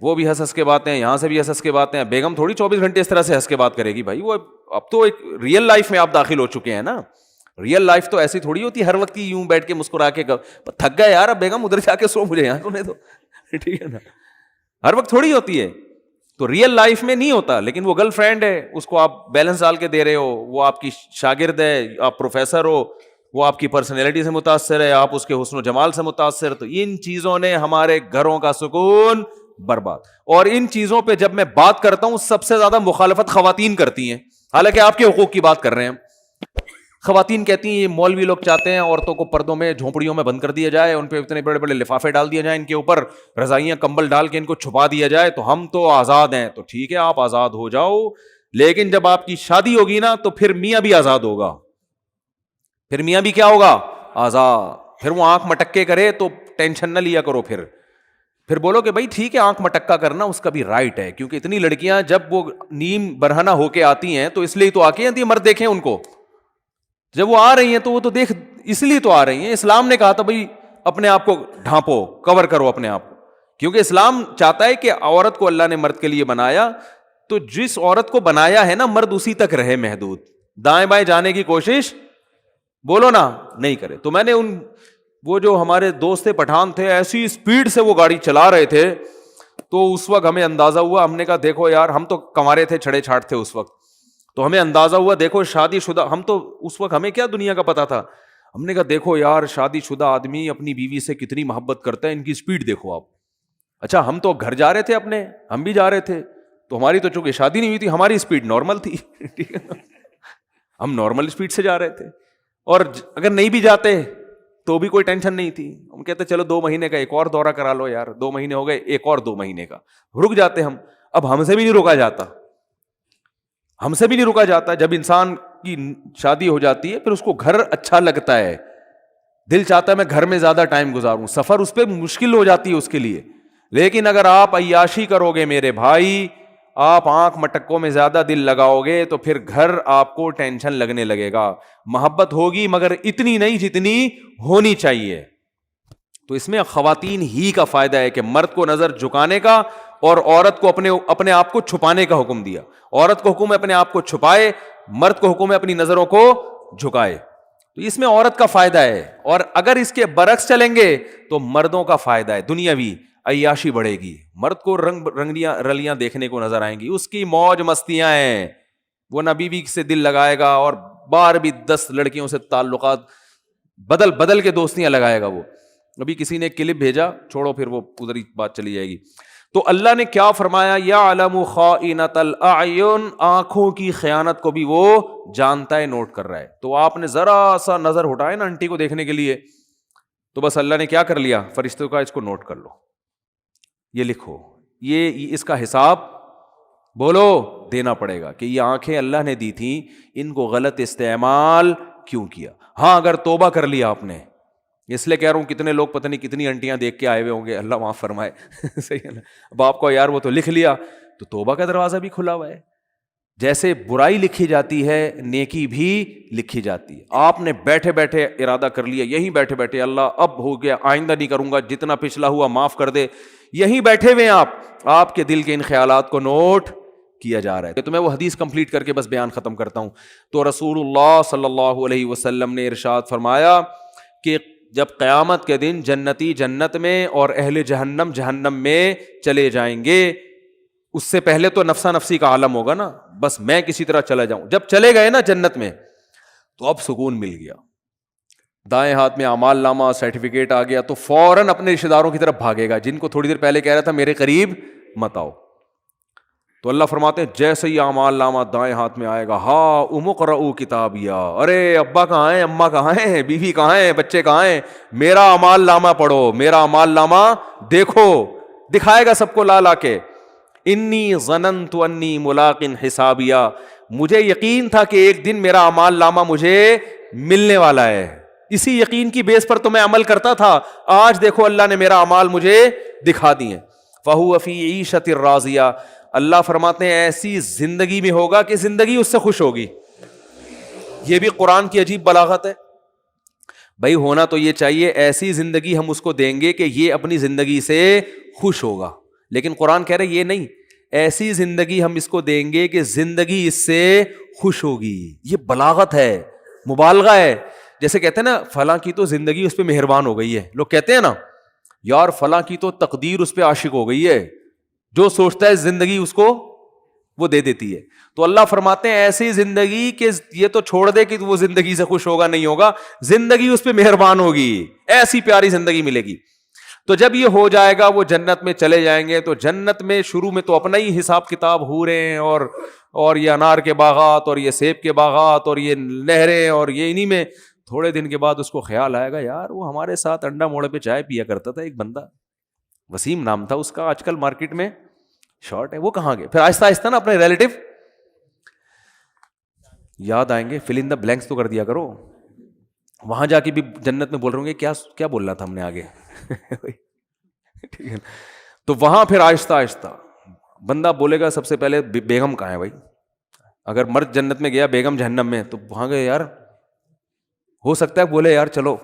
وہ بھی ہنس کے باتیں، یہاں سے بھی ہنس کے باتیں. بیگم تھوڑی 24 گھنٹے اس طرح سے ہنس کے بات کرے گی بھائی. وہ اب تو ایک ریئل لائف میں آپ داخل ہو چکے ہیں نا. ریئل لائف تو ایسی تھوڑی ہوتی ہے ہر وقت یوں بیٹھ کے مسکرا کے تھک گئے یار، اب بیگم ادھر جا کے سو، مجھے یہاں سونے دو. ٹھیک ہے نا؟ ہر وقت تھوڑی ہوتی ہے. تو ریئل لائف میں نہیں ہوتا. لیکن وہ گرل فرینڈ ہے، اس کو آپ بیلنس ڈال کے دے رہے ہو، وہ آپ کی شاگرد ہے، آپ پروفیسر ہو، وہ آپ کی پرسنالٹی سے متاثر ہے، آپ اس کے حسن و جمال سے متاثر. تو ان چیزوں نے ہمارے گھروں کا سکون برباد. اور ان چیزوں پہ جب میں بات کرتا ہوں سب سے زیادہ مخالفت خواتین کرتی ہیں، حالانکہ آپ کے حقوق کی بات کر رہے ہیں. خواتین کہتی ہیں یہ مولوی لوگ چاہتے ہیں عورتوں کو پردوں میں جھونپڑیوں میں بند کر دیا جائے، ان پہ اتنے بڑے بڑے لفافے ڈال دیا جائیں، ان کے اوپر رضائیاں کمبل ڈال کے ان کو چھپا دیا جائے، تو ہم تو آزاد ہیں. تو ٹھیک ہے، آپ آزاد ہو جاؤ، لیکن جب آپ کی شادی ہوگی نا تو پھر میاں بھی آزاد ہوگا. پھر میاں بھی کیا ہوگا؟ آزاد. پھر وہ آنکھ مٹکے کرے تو ٹینشن نہ لیا کرو. پھر بولو کہ بھائی ٹھیک ہے، آنکھ مٹکا کرنا اس کا بھی رائٹ ہے، کیونکہ اتنی لڑکیاں جب وہ نیم برہنہ ہو کے آتی ہیں تو اس لیے تو آ کے آتی ہیں، مرد دیکھیں ان کو. جب وہ آ رہی ہیں تو وہ تو دیکھ اس لیے تو آ رہی ہیں. اسلام نے کہا تھا بھائی اپنے آپ کو ڈھانپو، کور کرو اپنے آپ کو، کیونکہ اسلام چاہتا ہے کہ عورت کو اللہ نے مرد کے لیے بنایا، تو جس عورت کو بنایا ہے نا مرد اسی تک رہے محدود، دائیں بائیں جانے کی کوشش بولو نا نہیں کرے. تو میں نے وہ جو ہمارے دوست پٹھان تھے ایسی اسپیڈ سے وہ گاڑی چلا رہے تھے، تو اس وقت ہمیں اندازہ ہوا، ہم نے کہا دیکھو یار، ہم تو کنوارے تھے، چھڑے چھاٹ تھے اس وقت، تو ہمیں اندازہ ہوا دیکھو شادی شدہ، ہم تو اس وقت ہمیں کیا دنیا کا پتا تھا، ہم نے کہا دیکھو یار شادی شدہ آدمی اپنی بیوی سے کتنی محبت کرتا ہے، ان کی اسپیڈ دیکھو آپ. اچھا ہم تو گھر جا رہے تھے اپنے، ہم بھی جا رہے تھے، تو ہماری تو چونکہ شادی نہیں ہوئی تھی، ہماری اسپیڈ نارمل تھی. ٹھیک ہے، ہم نارمل اسپیڈ سے جا رہے تھے، اور اگر نہیں بھی جاتے تو بھی کوئی ٹینشن نہیں تھی. ہم کہتے چلو 2 مہینے کا ایک اور دورہ کرا لو یار، 2 مہینے ہو گئے، ایک اور 2 مہینے کا رک جاتے ہم. اب ہم سے بھی نہیں رکا جاتا، ہم سے بھی نہیں رکا جاتا. جب انسان کی شادی ہو جاتی ہے پھر اس کو گھر اچھا لگتا ہے، دل چاہتا ہے میں گھر میں زیادہ ٹائم گزاروں، سفر اس پہ مشکل ہو جاتی ہے اس کے لیے. لیکن اگر آپ عیاشی کرو گے میرے بھائی، آپ آنکھ مٹکوں میں زیادہ دل لگاؤ گے تو پھر گھر آپ کو ٹینشن لگنے لگے گا. محبت ہوگی مگر اتنی نہیں جتنی ہونی چاہیے. تو اس میں خواتین ہی کا فائدہ ہے کہ مرد کو نظر جھکانے کا اور عورت کو اپنے آپ کو چھپانے کا حکم دیا. عورت کو حکم ہے اپنے آپ کو چھپائے، مرد کو حکم ہے اپنی نظروں کو جھکائے. تو اس میں عورت کا فائدہ ہے. اور اگر اس کے برعکس چلیں گے تو مردوں کا فائدہ ہے، دنیاوی عیاشی بڑھے گی، مرد کو رنگیاں رلیاں دیکھنے کو نظر آئیں گی، اس کی موج مستیاں ہیں، وہ نہ بیوی سے دل لگائے گا اور بار بھی 10 لڑکیوں سے تعلقات بدل کے دوستیاں لگائے گا. وہ ابھی کسی نے کلپ بھیجا، چھوڑو پھر وہ ادھر ہی بات چلی جائے گی. تو اللہ نے کیا فرمایا، یعلم خائنۃ الاعین، آنکھوں کی خیانت کو بھی وہ جانتا ہے، نوٹ کر رہا ہے. تو آپ نے ذرا سا نظر اٹھائے نا انٹی کو دیکھنے کے لیے، تو بس اللہ نے کیا کر لیا، فرشتوں کا اس کو نوٹ کر لو، یہ لکھو، یہ اس کا حساب بولو دینا پڑے گا کہ یہ آنکھیں اللہ نے دی تھیں، ان کو غلط استعمال کیوں کیا. ہاں اگر توبہ کر لیا آپ نے، اس لیے کہہ رہا ہوں کتنے لوگ پتہ نہیں کتنی انٹیاں دیکھ کے آئے ہوئے ہوں گے، اللہ معاف فرمائے. صحیح ہے نا. اب آپ کو یار وہ تو لکھ لیا تو توبہ کا دروازہ بھی کھلا ہوا ہے. جیسے برائی لکھی جاتی ہے نیکی بھی لکھی جاتی ہے. آپ نے بیٹھے بیٹھے ارادہ کر لیا، یہیں بیٹھے بیٹھے اللہ اب ہو گیا آئندہ نہیں کروں گا، جتنا پچھلا ہوا معاف کر دے، یہیں بیٹھے ہوئے آپ کے دل کے ان خیالات کو نوٹ کیا جا رہا ہے. تو میں وہ حدیث کمپلیٹ کر کے بس بیان ختم کرتا ہوں. تو رسول اللہ صلی اللہ علیہ وسلم نے ارشاد فرمایا کہ جب قیامت کے دن جنتی جنت میں اور اہل جہنم جہنم میں چلے جائیں گے، اس سے پہلے تو نفسا نفسی کا عالم ہوگا نا، بس میں کسی طرح چلا جاؤں. جب چلے گئے نا جنت میں تو اب سکون مل گیا، دائیں ہاتھ میں اعمال نامہ سرٹیفکیٹ آ گیا، تو فوراً اپنے رشتہ داروں کی طرف بھاگے گا جن کو تھوڑی دیر پہلے کہہ رہا تھا میرے قریب مت آؤ. تو اللہ فرماتے ہیں جیسے ہی اعمال نامہ دائیں ہاتھ میں آئے گا، ہاں امقرؤ کتابیا، ارے ابا کہاں ہیں، اماں کہاں ہیں، بیوی کہاں ہیں، بچے کہاں ہیں، میرا اعمال نامہ پڑھو، میرا اعمال نامہ دیکھو. دکھائے گا سب کو لا لا کے. انی ظننت انی ملاق حسابیا، مجھے یقین تھا کہ ایک دن میرا اعمال نامہ مجھے ملنے والا ہے، اسی یقین کی بیس پر تو میں عمل کرتا تھا، آج دیکھو اللہ نے میرا اعمال مجھے دکھا دیے. فہو فی عیشۃ راضیہ، اللہ فرماتے ہیں ایسی زندگی میں ہوگا کہ زندگی اس سے خوش ہوگی. یہ بھی قرآن کی عجیب بلاغت ہے. بھائی ہونا تو یہ چاہیے ایسی زندگی ہم اس کو دیں گے کہ یہ اپنی زندگی سے خوش ہوگا، لیکن قرآن کہہ رہے یہ نہیں، ایسی زندگی ہم اس کو دیں گے کہ زندگی اس سے خوش ہوگی. یہ بلاغت ہے، مبالغہ ہے. جیسے کہتے ہیں نا فلاں کی تو زندگی اس پہ مہربان ہو گئی ہے، لوگ کہتے ہیں نا یار فلاں کی تو تقدیر اس پہ عاشق ہو گئی ہے، جو سوچتا ہے زندگی اس کو وہ دے دیتی ہے. تو اللہ فرماتے ہیں ایسی زندگی کہ یہ تو چھوڑ دے کہ وہ زندگی سے خوش ہوگا نہیں ہوگا، زندگی اس پہ مہربان ہوگی، ایسی پیاری زندگی ملے گی. تو جب یہ ہو جائے گا وہ جنت میں چلے جائیں گے. تو جنت میں شروع میں تو اپنا ہی حساب کتاب ہو رہے ہیں اور یہ انار کے باغات اور یہ سیب کے باغات اور یہ نہریں اور یہ انہی میں. تھوڑے دن کے بعد اس کو خیال آئے گا یار وہ ہمارے ساتھ انڈا موڑے پہ چائے پیا کرتا تھا ایک بندہ، وسیم نام تھا اس کا، آج کل مارکیٹ میں شارٹ ہے، وہ کہاں گئے. پھر آہستہ آہستہ نا اپنے ریلیٹو یاد آئیں گے. فل ان دا بلینکس تو کر دیا کرو. وہاں جا کے بھی جنت میں بول رہے ہوں گے کیا بول رہا تھا ہم نے آگے. ٹھیک ہے. تو وہاں پھر آہستہ آہستہ بندہ بولے گا سب سے پہلے بیگم کہاں ہے بھائی. اگر مرد جنت میں گیا بیگم جہنم میں تو وہاں گئے یار ہو سکتا ہے بولے یار چلو.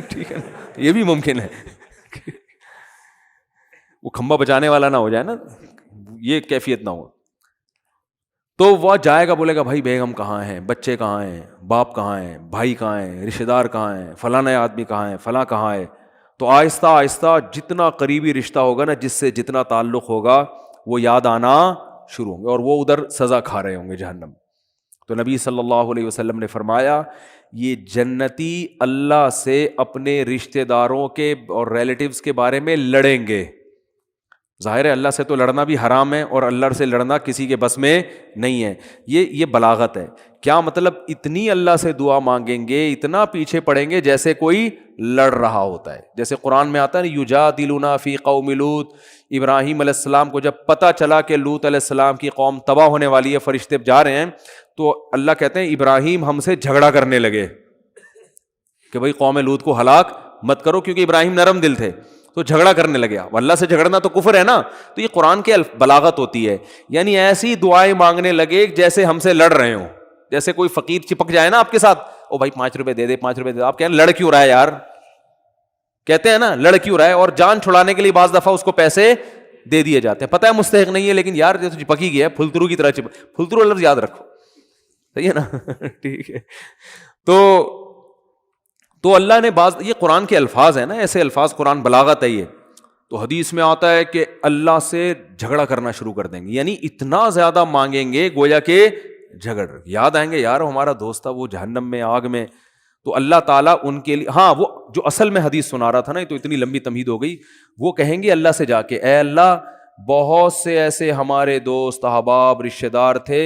ٹھیک ہے یہ بھی ممکن ہے وہ کھمبا بچانے والا نہ ہو جائے نا، یہ کیفیت نہ ہو. تو وہ جائے گا بولے گا بھائی بیگم کہاں ہیں، بچے کہاں ہیں، باپ کہاں ہیں، بھائی کہاں ہیں، رشتہ دار کہاں ہیں، فلاں آدمی کہاں ہے، فلاں کہاں ہے. تو آہستہ آہستہ جتنا قریبی رشتہ ہوگا نا، جس سے جتنا تعلق ہوگا وہ یاد آنا شروع ہوں گے اور وہ ادھر سزا کھا رہے ہوں گے جہنم. تو نبی صلی اللہ علیہ وسلم نے فرمایا یہ جنتی اللہ سے اپنے رشتہ داروں کے اور ریلیٹیوز کے بارے میں لڑیں گے. ظاہر ہے اللہ سے تو لڑنا بھی حرام ہے اور اللہ سے لڑنا کسی کے بس میں نہیں ہے. یہ بلاغت ہے. کیا مطلب اتنی اللہ سے دعا مانگیں گے، اتنا پیچھے پڑیں گے جیسے کوئی لڑ رہا ہوتا ہے. جیسے قرآن میں آتا ہے یجادلون فی قوم لوط، ابراہیم علیہ السلام کو جب پتہ چلا کہ لوط علیہ السلام کی قوم تباہ ہونے والی ہے، فرشتے جا رہے ہیں، تو اللہ کہتے ہیں ابراہیم ہم سے جھگڑا کرنے لگے کہ بھائی قوم لوط کو ہلاک مت کرو، کیونکہ ابراہیم نرم دل تھے. تو جھگڑا کرنے لگے. اللہ سے جھگڑنا تو کفر ہے نا. تو یہ قرآن کی بلاغت ہوتی ہے، یعنی ایسی دعائیں مانگنے لگے جیسے ہم سے لڑ رہے ہوں. جیسے کوئی فقیر چپک جائے نا آپ کے ساتھ، او بھائی 5 روپے دے دے، 5 روپے دے دے، آپ کہیں لڑ کیوں رہا ہے یار، کہتے ہیں نا لڑ کیوں رہا ہے. اور جان چھڑانے کے لیے بعض دفعہ اس کو پیسے دے دیے جاتے ہیں، پتہ ہے مستحق نہیں ہے لیکن یار جیسے چپک ہی گیا، پھلترو کی طرح پھلترو لفظ یاد رکھو، صحیح ہے نا. ٹھیک ہے. تو اللہ نے یہ قرآن کے الفاظ ہیں نا، ایسے الفاظ، قرآن بلاغت ہے یہ. تو حدیث میں آتا ہے کہ اللہ سے جھگڑا کرنا شروع کر دیں گے، یعنی اتنا زیادہ مانگیں گے گویا کہ جھگڑ. یاد آئیں گے یار ہمارا دوست تھا وہ جہنم میں آگ میں. تو اللہ تعالیٰ ان کے لیے، ہاں وہ جو اصل میں حدیث سنا رہا تھا نا، تو اتنی لمبی تمہید ہو گئی، وہ کہیں گے اللہ سے جا کے اے اللہ بہت سے ایسے ہمارے دوست احباب رشتہ دار تھے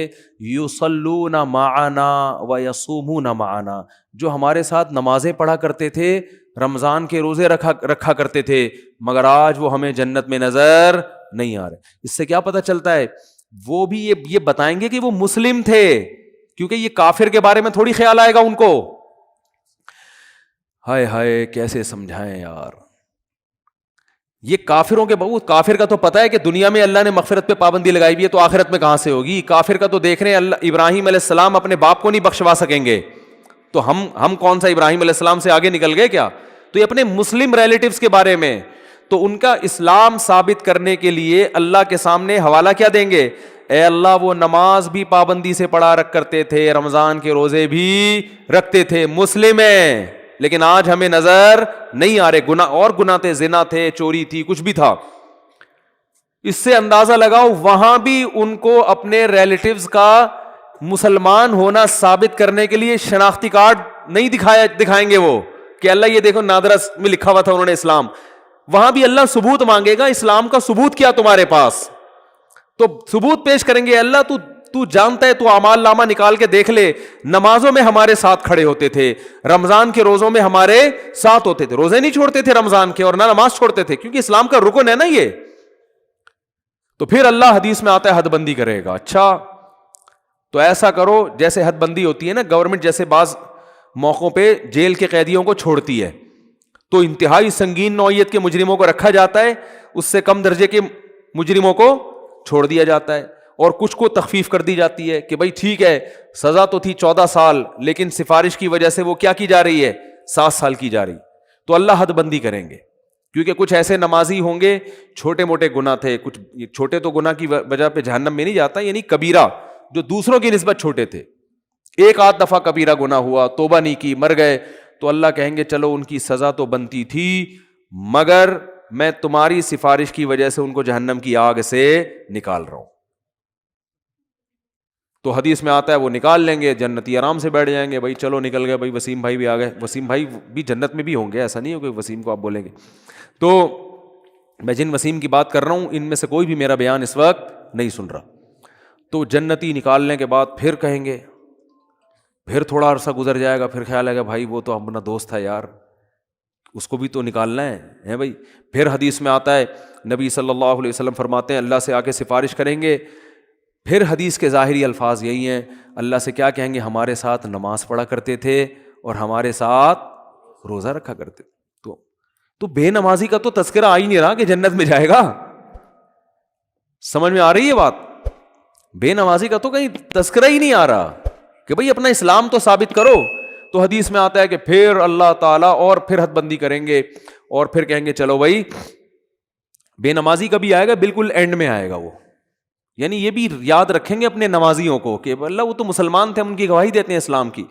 یصلون معنا ویصومون معنا، جو ہمارے ساتھ نمازیں پڑھا کرتے تھے، رمضان کے روزے رکھا کرتے تھے، مگر آج وہ ہمیں جنت میں نظر نہیں آ رہے. اس سے کیا پتہ چلتا ہے وہ بھی یہ بتائیں گے کہ وہ مسلم تھے، کیونکہ یہ کافر کے بارے میں تھوڑی خیال آئے گا ان کو. ہائے ہائے کیسے سمجھائیں یار. یہ کافروں کے بہت، کافر کا تو پتہ ہے کہ دنیا میں اللہ نے مغفرت پہ پابندی لگائی ہوئی ہے، تو آخرت میں کہاں سے ہوگی. کافر کا تو دیکھ رہے ہیں اللہ ابراہیم علیہ السلام اپنے باپ کو نہیں بخشوا سکیں گے، تو ہم کون سا ابراہیم علیہ السلام سے آگے نکل گئے کیا. تو یہ اپنے مسلم ریلیٹیوز کے بارے میں، تو ان کا اسلام ثابت کرنے کے لیے اللہ کے سامنے حوالہ کیا دیں گے؟ اے اللہ وہ نماز بھی پابندی سے پڑھا کرتے تھے، رمضان کے روزے بھی رکھتے تھے، مسلم ہیں، لیکن آج ہمیں نظر نہیں آ رہے. گناہ اور گناہ تھے، زنا تھے، چوری تھی، کچھ بھی تھا. اس سے اندازہ لگاؤ وہاں بھی ان کو اپنے ریلیٹیوز کا مسلمان ہونا ثابت کرنے کے لیے شناختی کارڈ نہیں دکھائیں گے وہ کہ اللہ یہ دیکھو نادرا میں لکھا ہوا تھا انہوں نے اسلام. وہاں بھی اللہ ثبوت مانگے گا، اسلام کا ثبوت کیا تمہارے پاس؟ تو ثبوت پیش کریں گے. اللہ تو جانتا ہے، تو اعمال نامہ نکال کے دیکھ لے، نمازوں میں ہمارے ساتھ کھڑے ہوتے تھے، رمضان کے روزوں میں ہمارے ساتھ ہوتے تھے، روزے نہیں چھوڑتے تھے رمضان کے، اور نہ نماز چھوڑتے تھے، کیونکہ اسلام کا رکن ہے نا یہ. تو پھر اللہ حدیث میں آتا ہے حد بندی کرے گا. اچھا تو ایسا کرو جیسے حد بندی ہوتی ہے نا، گورنمنٹ جیسے بعض موقعوں پہ جیل کے قیدیوں کو چھوڑتی ہے، تو انتہائی سنگین نوعیت کے مجرموں کو رکھا جاتا ہے، اس سے کم درجے کے مجرموں کو چھوڑ دیا جاتا ہے، اور کچھ کو تخفیف کر دی جاتی ہے کہ بھائی ٹھیک ہے سزا تو تھی 14 سال، لیکن سفارش کی وجہ سے وہ کیا کی جا رہی ہے؟ 7 سال کی جا رہی. تو اللہ حد بندی کریں گے، کیونکہ کچھ ایسے نمازی ہوں گے چھوٹے موٹے گناہ تھے، کچھ چھوٹے تو گناہ کی وجہ پہ جہنم میں نہیں جاتا، یعنی کبیرہ جو دوسروں کی نسبت چھوٹے تھے، ایک آدھ دفعہ کبیرہ گناہ ہوا، توبہ نہیں کی، مر گئے، تو اللہ کہیں گے چلو ان کی سزا تو بنتی تھی، مگر میں تمہاری سفارش کی وجہ سے ان کو جہنم کی آگ سے نکال رہا ہوں. تو حدیث میں آتا ہے وہ نکال لیں گے، جنتی آرام سے بیٹھ جائیں گے، بھائی چلو نکل گئے، بھائی وسیم بھائی بھی آ گئے. وسیم بھائی بھی جنت میں بھی ہوں گے، ایسا نہیں ہو کہ وسیم کو آپ بولیں گے. تو میں جن وسیم کی بات کر رہا ہوں ان میں سے کوئی بھی میرا بیان اس وقت نہیں سن رہا. تو جنتی نکالنے کے بعد پھر کہیں گے، پھر تھوڑا عرصہ گزر جائے گا، پھر خیال آئے گا بھائی وہ تو اپنا دوست تھا یار، اس کو بھی تو نکالنا ہے بھائی. پھر حدیث میں آتا ہے نبی صلی اللہ علیہ وسلم فرماتے ہیں اللہ سے آ کے سفارش کریں گے. پھر حدیث کے ظاہری الفاظ یہی ہیں، اللہ سے کیا کہیں گے؟ ہمارے ساتھ نماز پڑھا کرتے تھے اور ہمارے ساتھ روزہ رکھا کرتے. تو بے نمازی کا تو تذکرہ آ ہی نہیں رہا کہ جنت میں جائے گا. سمجھ میں آ رہی ہے بات؟ بے نمازی کا تو کہیں تذکرہ ہی نہیں آ رہا کہ بھئی اپنا اسلام تو ثابت کرو. تو حدیث میں آتا ہے کہ پھر اللہ تعالیٰ اور پھر حد بندی کریں گے، اور پھر کہیں گے چلو بھائی بے نمازی کا بھی آئے گا، بالکل اینڈ میں آئے گا وہ. یعنی یہ بھی یاد رکھیں گے اپنے نمازیوں کو کہ اللہ وہ تو مسلمان تھے، ہم ان کی گواہی دیتے ہیں اسلام کی.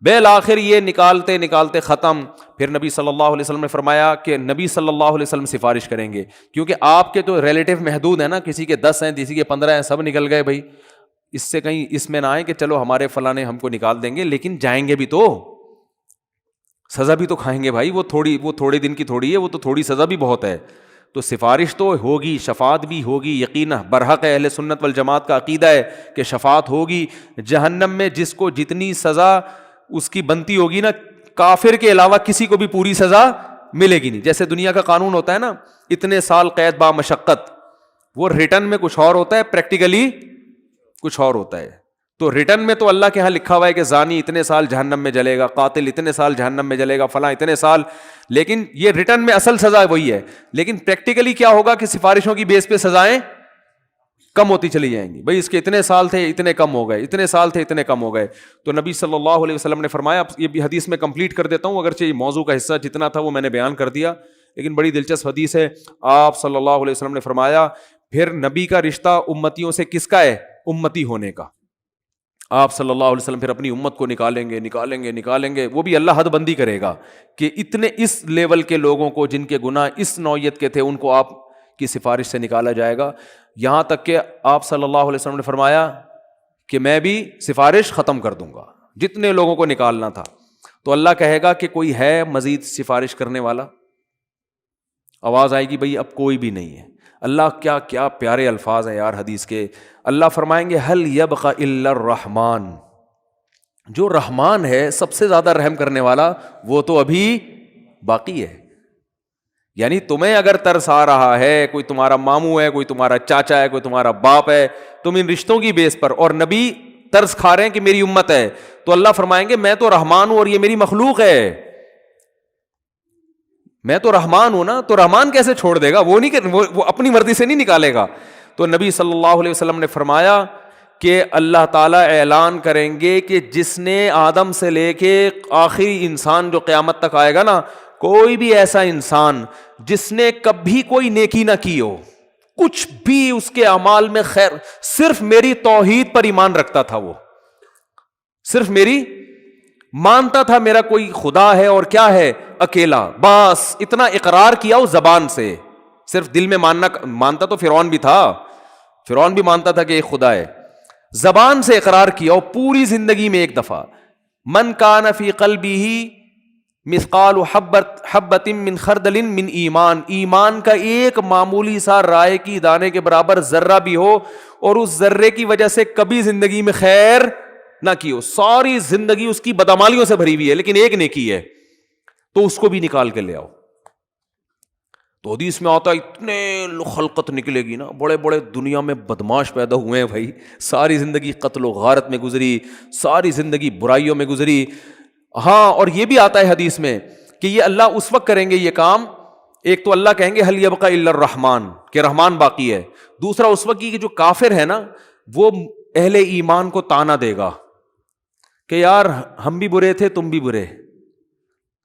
بالآخر یہ نکالتے نکالتے ختم. پھر نبی صلی اللہ علیہ وسلم نے فرمایا کہ نبی صلی اللہ علیہ وسلم سفارش کریں گے، کیونکہ آپ کے تو ریلیٹیو محدود ہیں نا، کسی کے 10 ہیں، کسی کے 15 ہیں، سب نکل گئے بھائی. اس سے کہیں اس میں نہ آئے کہ چلو ہمارے فلاں نے ہم کو نکال دیں گے، لیکن جائیں گے بھی تو سزا بھی تو کھائیں گے بھائی. وہ تھوڑے دن کی تھوڑی ہے، وہ تو تھوڑی سزا بھی بہت ہے. تو سفارش تو ہوگی، شفاعت بھی ہوگی، یقینا برحق اہل سنت والجماعت کا عقیدہ ہے کہ شفاعت ہوگی. جہنم میں جس کو جتنی سزا اس کی بنتی ہوگی نا، کافر کے علاوہ کسی کو بھی پوری سزا ملے گی نہیں. جیسے دنیا کا قانون ہوتا ہے نا، اتنے سال قید با مشقت، وہ ریٹرن میں کچھ اور ہوتا ہے، پریکٹیکلی کچھ اور ہوتا ہے. تو ریٹرن میں تو اللہ کے ہاں لکھا ہوا ہے کہ زانی اتنے سال جہنم میں جلے گا، قاتل اتنے سال جہنم میں جلے گا، فلاں اتنے سال، لیکن یہ ریٹرن میں اصل سزا وہی ہے. لیکن پریکٹیکلی کیا ہوگا کہ سفارشوں کی بیس پہ سزائیں کم ہوتی چلی جائیں گی. بھائی اس کے اتنے سال تھے، اتنے کم ہو گئے، اتنے سال تھے، اتنے کم ہو گئے. تو نبی صلی اللہ علیہ وسلم نے فرمایا، یہ بھی حدیث میں کمپلیٹ کر دیتا ہوں، اگرچہ یہ موضوع کا حصہ جتنا تھا وہ میں نے بیان کر دیا، لیکن بڑی دلچسپ حدیث ہے. آپ صلی اللہ علیہ وسلم نے فرمایا پھر نبی کا رشتہ امتیوں سے کس کا ہے؟ امتی ہونے کا. آپ صلی اللہ علیہ وسلم پھر اپنی امت کو نکالیں گے. وہ بھی اللہ حد بندی کرے گا کہ اتنے اس لیول کے لوگوں کو جن کے گناہ اس نوعیت کے تھے ان کو آپ کی سفارش سے نکالا جائے گا. یہاں تک کہ آپ صلی اللہ علیہ وسلم نے فرمایا کہ میں بھی سفارش ختم کر دوں گا، جتنے لوگوں کو نکالنا تھا. تو اللہ کہے گا کہ کوئی ہے مزید سفارش کرنے والا؟ آواز آئے گی بھائی اب کوئی بھی نہیں ہے. اللہ کیا پیارے الفاظ ہیں یار حدیث کے. اللہ فرمائیں گے ہل یبقى الا الرحمن، جو رحمان ہے سب سے زیادہ رحم کرنے والا وہ تو ابھی باقی ہے. یعنی تمہیں اگر ترس آ رہا ہے, کوئی تمہارا ماموں ہے, کوئی تمہارا چاچا ہے, کوئی تمہارا باپ ہے, تم ان رشتوں کی بیس پر, اور نبی ترس کھا رہے ہیں کہ میری امت ہے, تو اللہ فرمائیں گے میں تو رحمان ہوں اور یہ میری مخلوق ہے, میں تو رحمان ہوں نا, تو رحمان کیسے چھوڑ دے گا, وہ اپنی مرضی سے نہیں نکالے گا. تو نبی صلی اللہ علیہ وسلم نے فرمایا کہ اللہ تعالیٰ اعلان کریں گے کہ جس نے آدم سے لے کے آخری انسان جو قیامت تک آئے گا نا, کوئی بھی ایسا انسان جس نے کبھی کوئی نیکی نہ کی ہو, کچھ بھی اس کے اعمال میں خیر, صرف میری توحید پر ایمان رکھتا تھا, وہ صرف میری مانتا تھا میرا کوئی خدا ہے اور کیا ہے اکیلا, بس اتنا اقرار کیا اس زبان سے, صرف دل میں مانتا تو فرعون بھی تھا, فرعون بھی مانتا تھا کہ ایک خدا ہے, زبان سے اقرار کیا, اور پوری زندگی میں ایک دفعہ من کان فی قلبہ مثقال حبۃ من خردل من ایمان, ایمان کا ایک معمولی سا رائے کی دانے کے برابر ذرہ بھی ہو, اور اس ذرے کی وجہ سے کبھی زندگی میں خیر نہ کی ہو, ساری زندگی اس کی بدعمالیوں سے بھری ہوئی ہے لیکن ایک نیکی ہے, تو اس کو بھی نکال کے لے آؤ. تو حدیث میں آتا ہے اتنے خلقت نکلے گی نا, بڑے بڑے دنیا میں بدماش پیدا ہوئے ہیں بھائی, ساری زندگی قتل و غارت میں گزری, ساری زندگی برائیوں میں گزری. ہاں, اور یہ بھی آتا ہے حدیث میں کہ یہ اللہ اس وقت کریں گے یہ کام, ایک تو اللہ کہیں گے حل یبقى الا الرحمن, کہ رحمان باقی ہے, دوسرا اس وقت کی جو کافر ہے نا وہ اہل ایمان کو تانا دے گا کہ یار ہم بھی برے تھے تم بھی برے,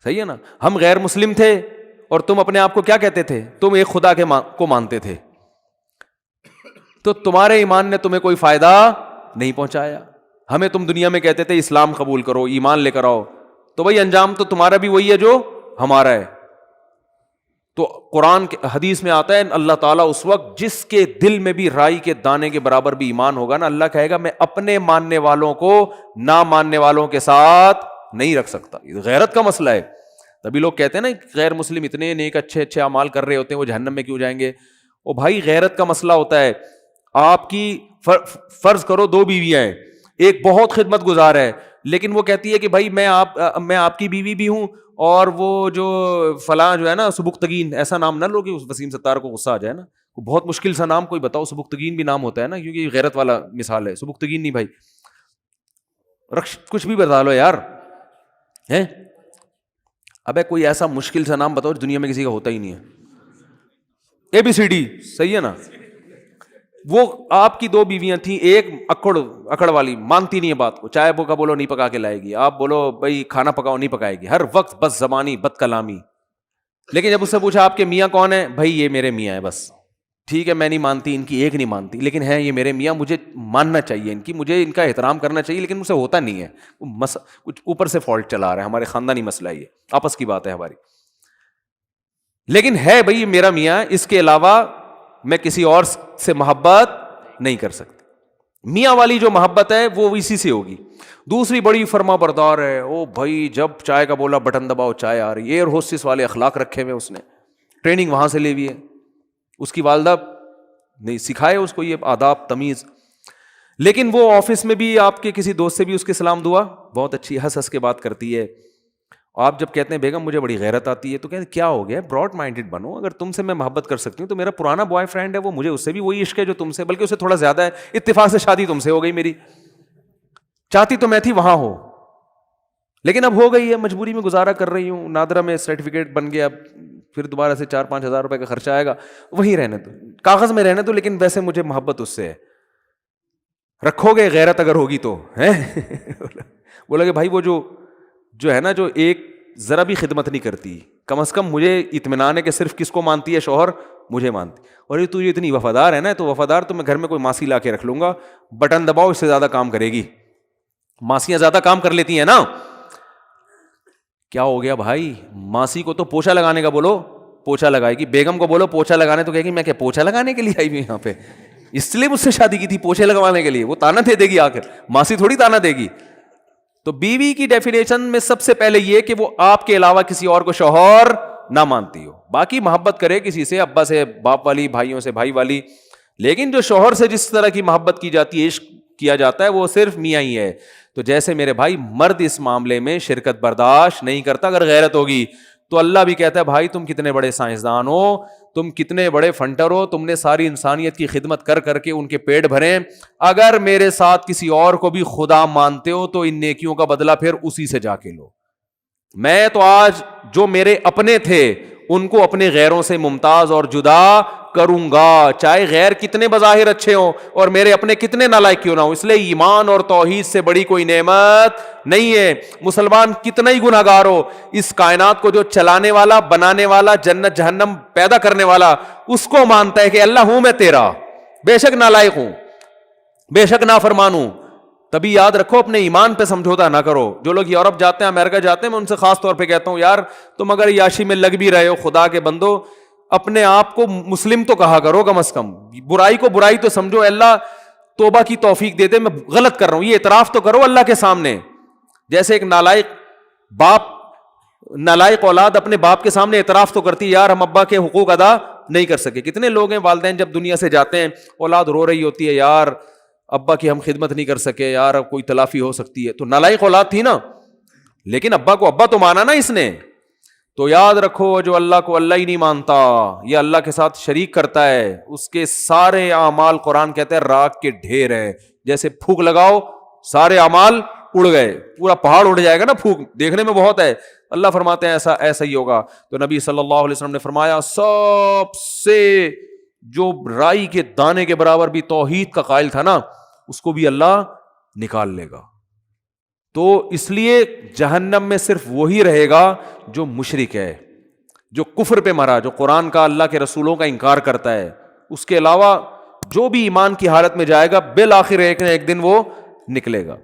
صحیح ہے نا, ہم غیر مسلم تھے اور تم اپنے آپ کو کیا کہتے تھے, تم ایک خدا کو مانتے تھے, تو تمہارے ایمان نے تمہیں کوئی فائدہ نہیں پہنچایا, ہمیں تم دنیا میں کہتے تھے اسلام قبول کرو, ایمان لے کر آؤ, تو بھائی انجام تو تمہارا بھی وہی ہے جو ہمارا ہے. تو قرآن کے حدیث میں آتا ہے اللہ تعالیٰ اس وقت جس کے دل میں بھی رائی کے دانے کے برابر بھی ایمان ہوگا نا, اللہ کہے گا میں اپنے ماننے والوں کو نہ ماننے والوں کے ساتھ نہیں رکھ سکتا. غیرت کا مسئلہ ہے. تبھی لوگ کہتے ہیں نا غیر مسلم اتنے نیک اچھے اچھے اعمال کر رہے ہوتے ہیں, وہ جہنم میں کیوں جائیں گے. او بھائی غیرت کا مسئلہ ہوتا ہے. آپ کی فرض کرو 2 بیویاں ہیں, ایک بہت خدمت گزار ہے لیکن وہ کہتی ہے کہ بھائی میں آپ کی بیوی بھی ہوں, اور وہ جو فلاں جو ہے نا سبکتگین, ایسا نام نہ لو کہ وسیم ستار کو غصہ آ جائے نا, بہت مشکل سا نام کوئی بتاؤ, سبکتگین بھی نام ہوتا ہے نا کیونکہ غیرت والا مثال ہے. سبکتگین نہیں بھائی, کچھ بھی بتا لو یار ہیں, ابے کوئی ایسا مشکل سا نام بتاؤ دنیا میں کسی کا ہوتا ہی نہیں ہے. ABCD صحیح ہے نا. وہ آپ کی 2 بیویاں تھیں, ایک اکڑ والی مانتی نہیں ہے بات کو, چائے کا بولو نہیں پکا کے لائے گی, آپ بولو بھائی کھانا پکاؤ نہیں پکائے گی, ہر وقت بس زبانی بد کلامی. لیکن جب اس سے پوچھا آپ کے میاں کون ہے, بھائی یہ میرے میاں ہے بس, ٹھیک ہے میں نہیں مانتی, ان کی ایک نہیں مانتی, لیکن ہے یہ میرے میاں, مجھے ماننا چاہیے ان کی, مجھے ان کا احترام کرنا چاہیے, لیکن مجھ سے ہوتا نہیں ہے, کچھ اوپر سے فالٹ چلا رہا ہے, ہمارے خاندانی مسئلہ یہ آپس کی بات ہے ہماری, لیکن ہے بھائی میرا میاں, اس کے علاوہ میں کسی اور سے محبت نہیں کر سکتی. میاں والی جو محبت ہے وہ اسی سے ہوگی. دوسری بڑی فرما بردار ہے, او بھائی جب چائے کا بولا بٹن دباؤ چائے آ رہی ہے, ایئر ہوسٹس والے اخلاق رکھے ہوئے, اس نے ٹریننگ وہاں سے لی ہوئی ہے, اس کی والدہ نہیں سکھائے اس کو یہ آداب تمیز. لیکن وہ آفس میں بھی آپ کے کسی دوست سے بھی اس کے سلام دعا بہت اچھی ہنس ہنس کے بات کرتی ہے. آپ جب کہتے ہیں بیگم مجھے بڑی غیرت آتی ہے, تو کہتے ہیں کیا ہو گیا, براڈ مائنڈیڈ بنو, اگر تم سے میں محبت کر سکتی ہوں تو میرا پرانا بوائے فرینڈ ہے وہ, مجھے اس سے بھی وہی عشق ہے جو تم سے, بلکہ اسے تھوڑا زیادہ ہے, اتفاق سے شادی تم سے ہو گئی میری, چاہتی تو میں تھی وہاں ہو لیکن اب ہو گئی ہے, مجبوری میں گزارا کر رہی ہوں, نادرا میں سرٹیفکیٹ بن گیا, اب پھر دوبارہ سے 4-5 ہزار روپے کا خرچہ آئے گا, وہیں رہنے دو, کاغذ میں رہنے دو, لیکن ویسے مجھے محبت اس سے ہے, رکھو گے غیرت اگر ہوگی تو ہے. بولا کہ بھائی وہ جو ہے نا جو ایک ذرا بھی خدمت نہیں کرتی, کم از کم مجھے اطمینان ہے کہ صرف کس کو مانتی ہے, شوہر مجھے مانتی, اور یہ تو یہ اتنی وفادار ہے نا, تو وفادار تو میں گھر میں کوئی ماسی لا کے رکھ لوں گا, بٹن دباؤ اس سے زیادہ کام کرے گی, ماسیاں زیادہ کام کر لیتی ہیں نا. کیا ہو گیا بھائی, ماسی کو تو پوچھا لگانے کا بولو پوچھا لگائے گی, بیگم کو بولو پوچھا لگانے, تو کہے گی میں کیا پوچھا لگانے کے لیے آئی ہوئی یہاں پہ, اس لیے مجھ سے شادی کی تھی پوچھے لگوانے کے لیے, وہ تانا دے گی آخر, ماسی تھوڑی تانا دے گی. تو بیوی کی ڈیفینیشن میں سب سے پہلے یہ کہ وہ آپ کے علاوہ کسی اور کو شوہر نہ مانتی ہو, باقی محبت کرے کسی سے, ابا سے باپ والی, بھائیوں سے بھائی والی, لیکن جو شوہر سے جس طرح کی محبت کی جاتی ہے, عشق کیا جاتا ہے, وہ صرف میاں ہی ہے. تو جیسے میرے بھائی مرد اس معاملے میں شرکت برداشت نہیں کرتا, اگر غیرت ہوگی تو اللہ بھی کہتا ہے بھائی تم کتنے بڑے سائنسدان ہو, تم کتنے بڑے فنٹر ہو, تم نے ساری انسانیت کی خدمت کر کر کے ان کے پیٹ بھرے, اگر میرے ساتھ کسی اور کو بھی خدا مانتے ہو تو ان نیکیوں کا بدلہ پھر اسی سے جا کے لو. میں تو آج جو میرے اپنے تھے ان کو اپنے غیروں سے ممتاز اور جدا کروں گا, چاہے غیر کتنے بظاہر اچھے ہوں اور میرے اپنے کتنے نالائق کیوں نہ ہوں. اس لیے ایمان اور توحید سے بڑی کوئی نعمت نہیں ہے. مسلمان کتنا ہی گناہگار ہو, اس کائنات کو جو چلانے والا, بنانے والا, جنت جہنم پیدا کرنے والا, اس کو مانتا ہے کہ اللہ ہوں میں تیرا, بے شک نالائق ہوں, بے شک نافرمان ہوں. تبھی یاد رکھو اپنے ایمان پہ سمجھوتا نہ کرو. جو لوگ یورپ جاتے ہیں, امریکہ جاتے ہیں, میں ان سے خاص طور پہ کہتا ہوں یار تم اگر یاشی میں لگ بھی رہے ہو, خدا کے بندو اپنے آپ کو مسلم تو کہا کرو کم از کم. برائی کو برائی تو سمجھو, اللہ توبہ کی توفیق دے دے, میں غلط کر رہا ہوں یہ اعتراف تو کرو اللہ کے سامنے. جیسے ایک نالائق باپ, نالائق اولاد اپنے باپ کے سامنے اعتراف تو کرتی ہے یار ہم ابا کے حقوق ادا نہیں کر سکے. کتنے لوگ ہیں والدین جب دنیا سے جاتے ہیں اولاد رو رہی ہوتی ہے یار ابا کی ہم خدمت نہیں کر سکے, یار اب کوئی تلافی ہو سکتی ہے. تو نالائق اولاد تھی نا, لیکن ابا کو ابا تو مانا نا اس نے. تو یاد رکھو جو اللہ کو اللہ ہی نہیں مانتا, یہ اللہ کے ساتھ شریک کرتا ہے, اس کے سارے اعمال قرآن کہتا ہے راکھ کے ڈھیر ہے. جیسے پھونک لگاؤ سارے اعمال اڑ گئے, پورا پہاڑ اڑ جائے گا نا, پھونک دیکھنے میں بہت ہے. اللہ فرماتے ہیں ایسا ہی ہوگا. تو نبی صلی اللہ علیہ وسلم نے فرمایا سب سے جو رائی کے دانے کے برابر بھی توحید کا قائل تھا نا, اس کو بھی اللہ نکال لے گا. تو اس لیے جہنم میں صرف وہی رہے گا جو مشرک ہے, جو کفر پہ مرا, جو قرآن کا اللہ کے رسولوں کا انکار کرتا ہے. اس کے علاوہ جو بھی ایمان کی حالت میں جائے گا بالآخر ایک نہ ایک دن وہ نکلے گا.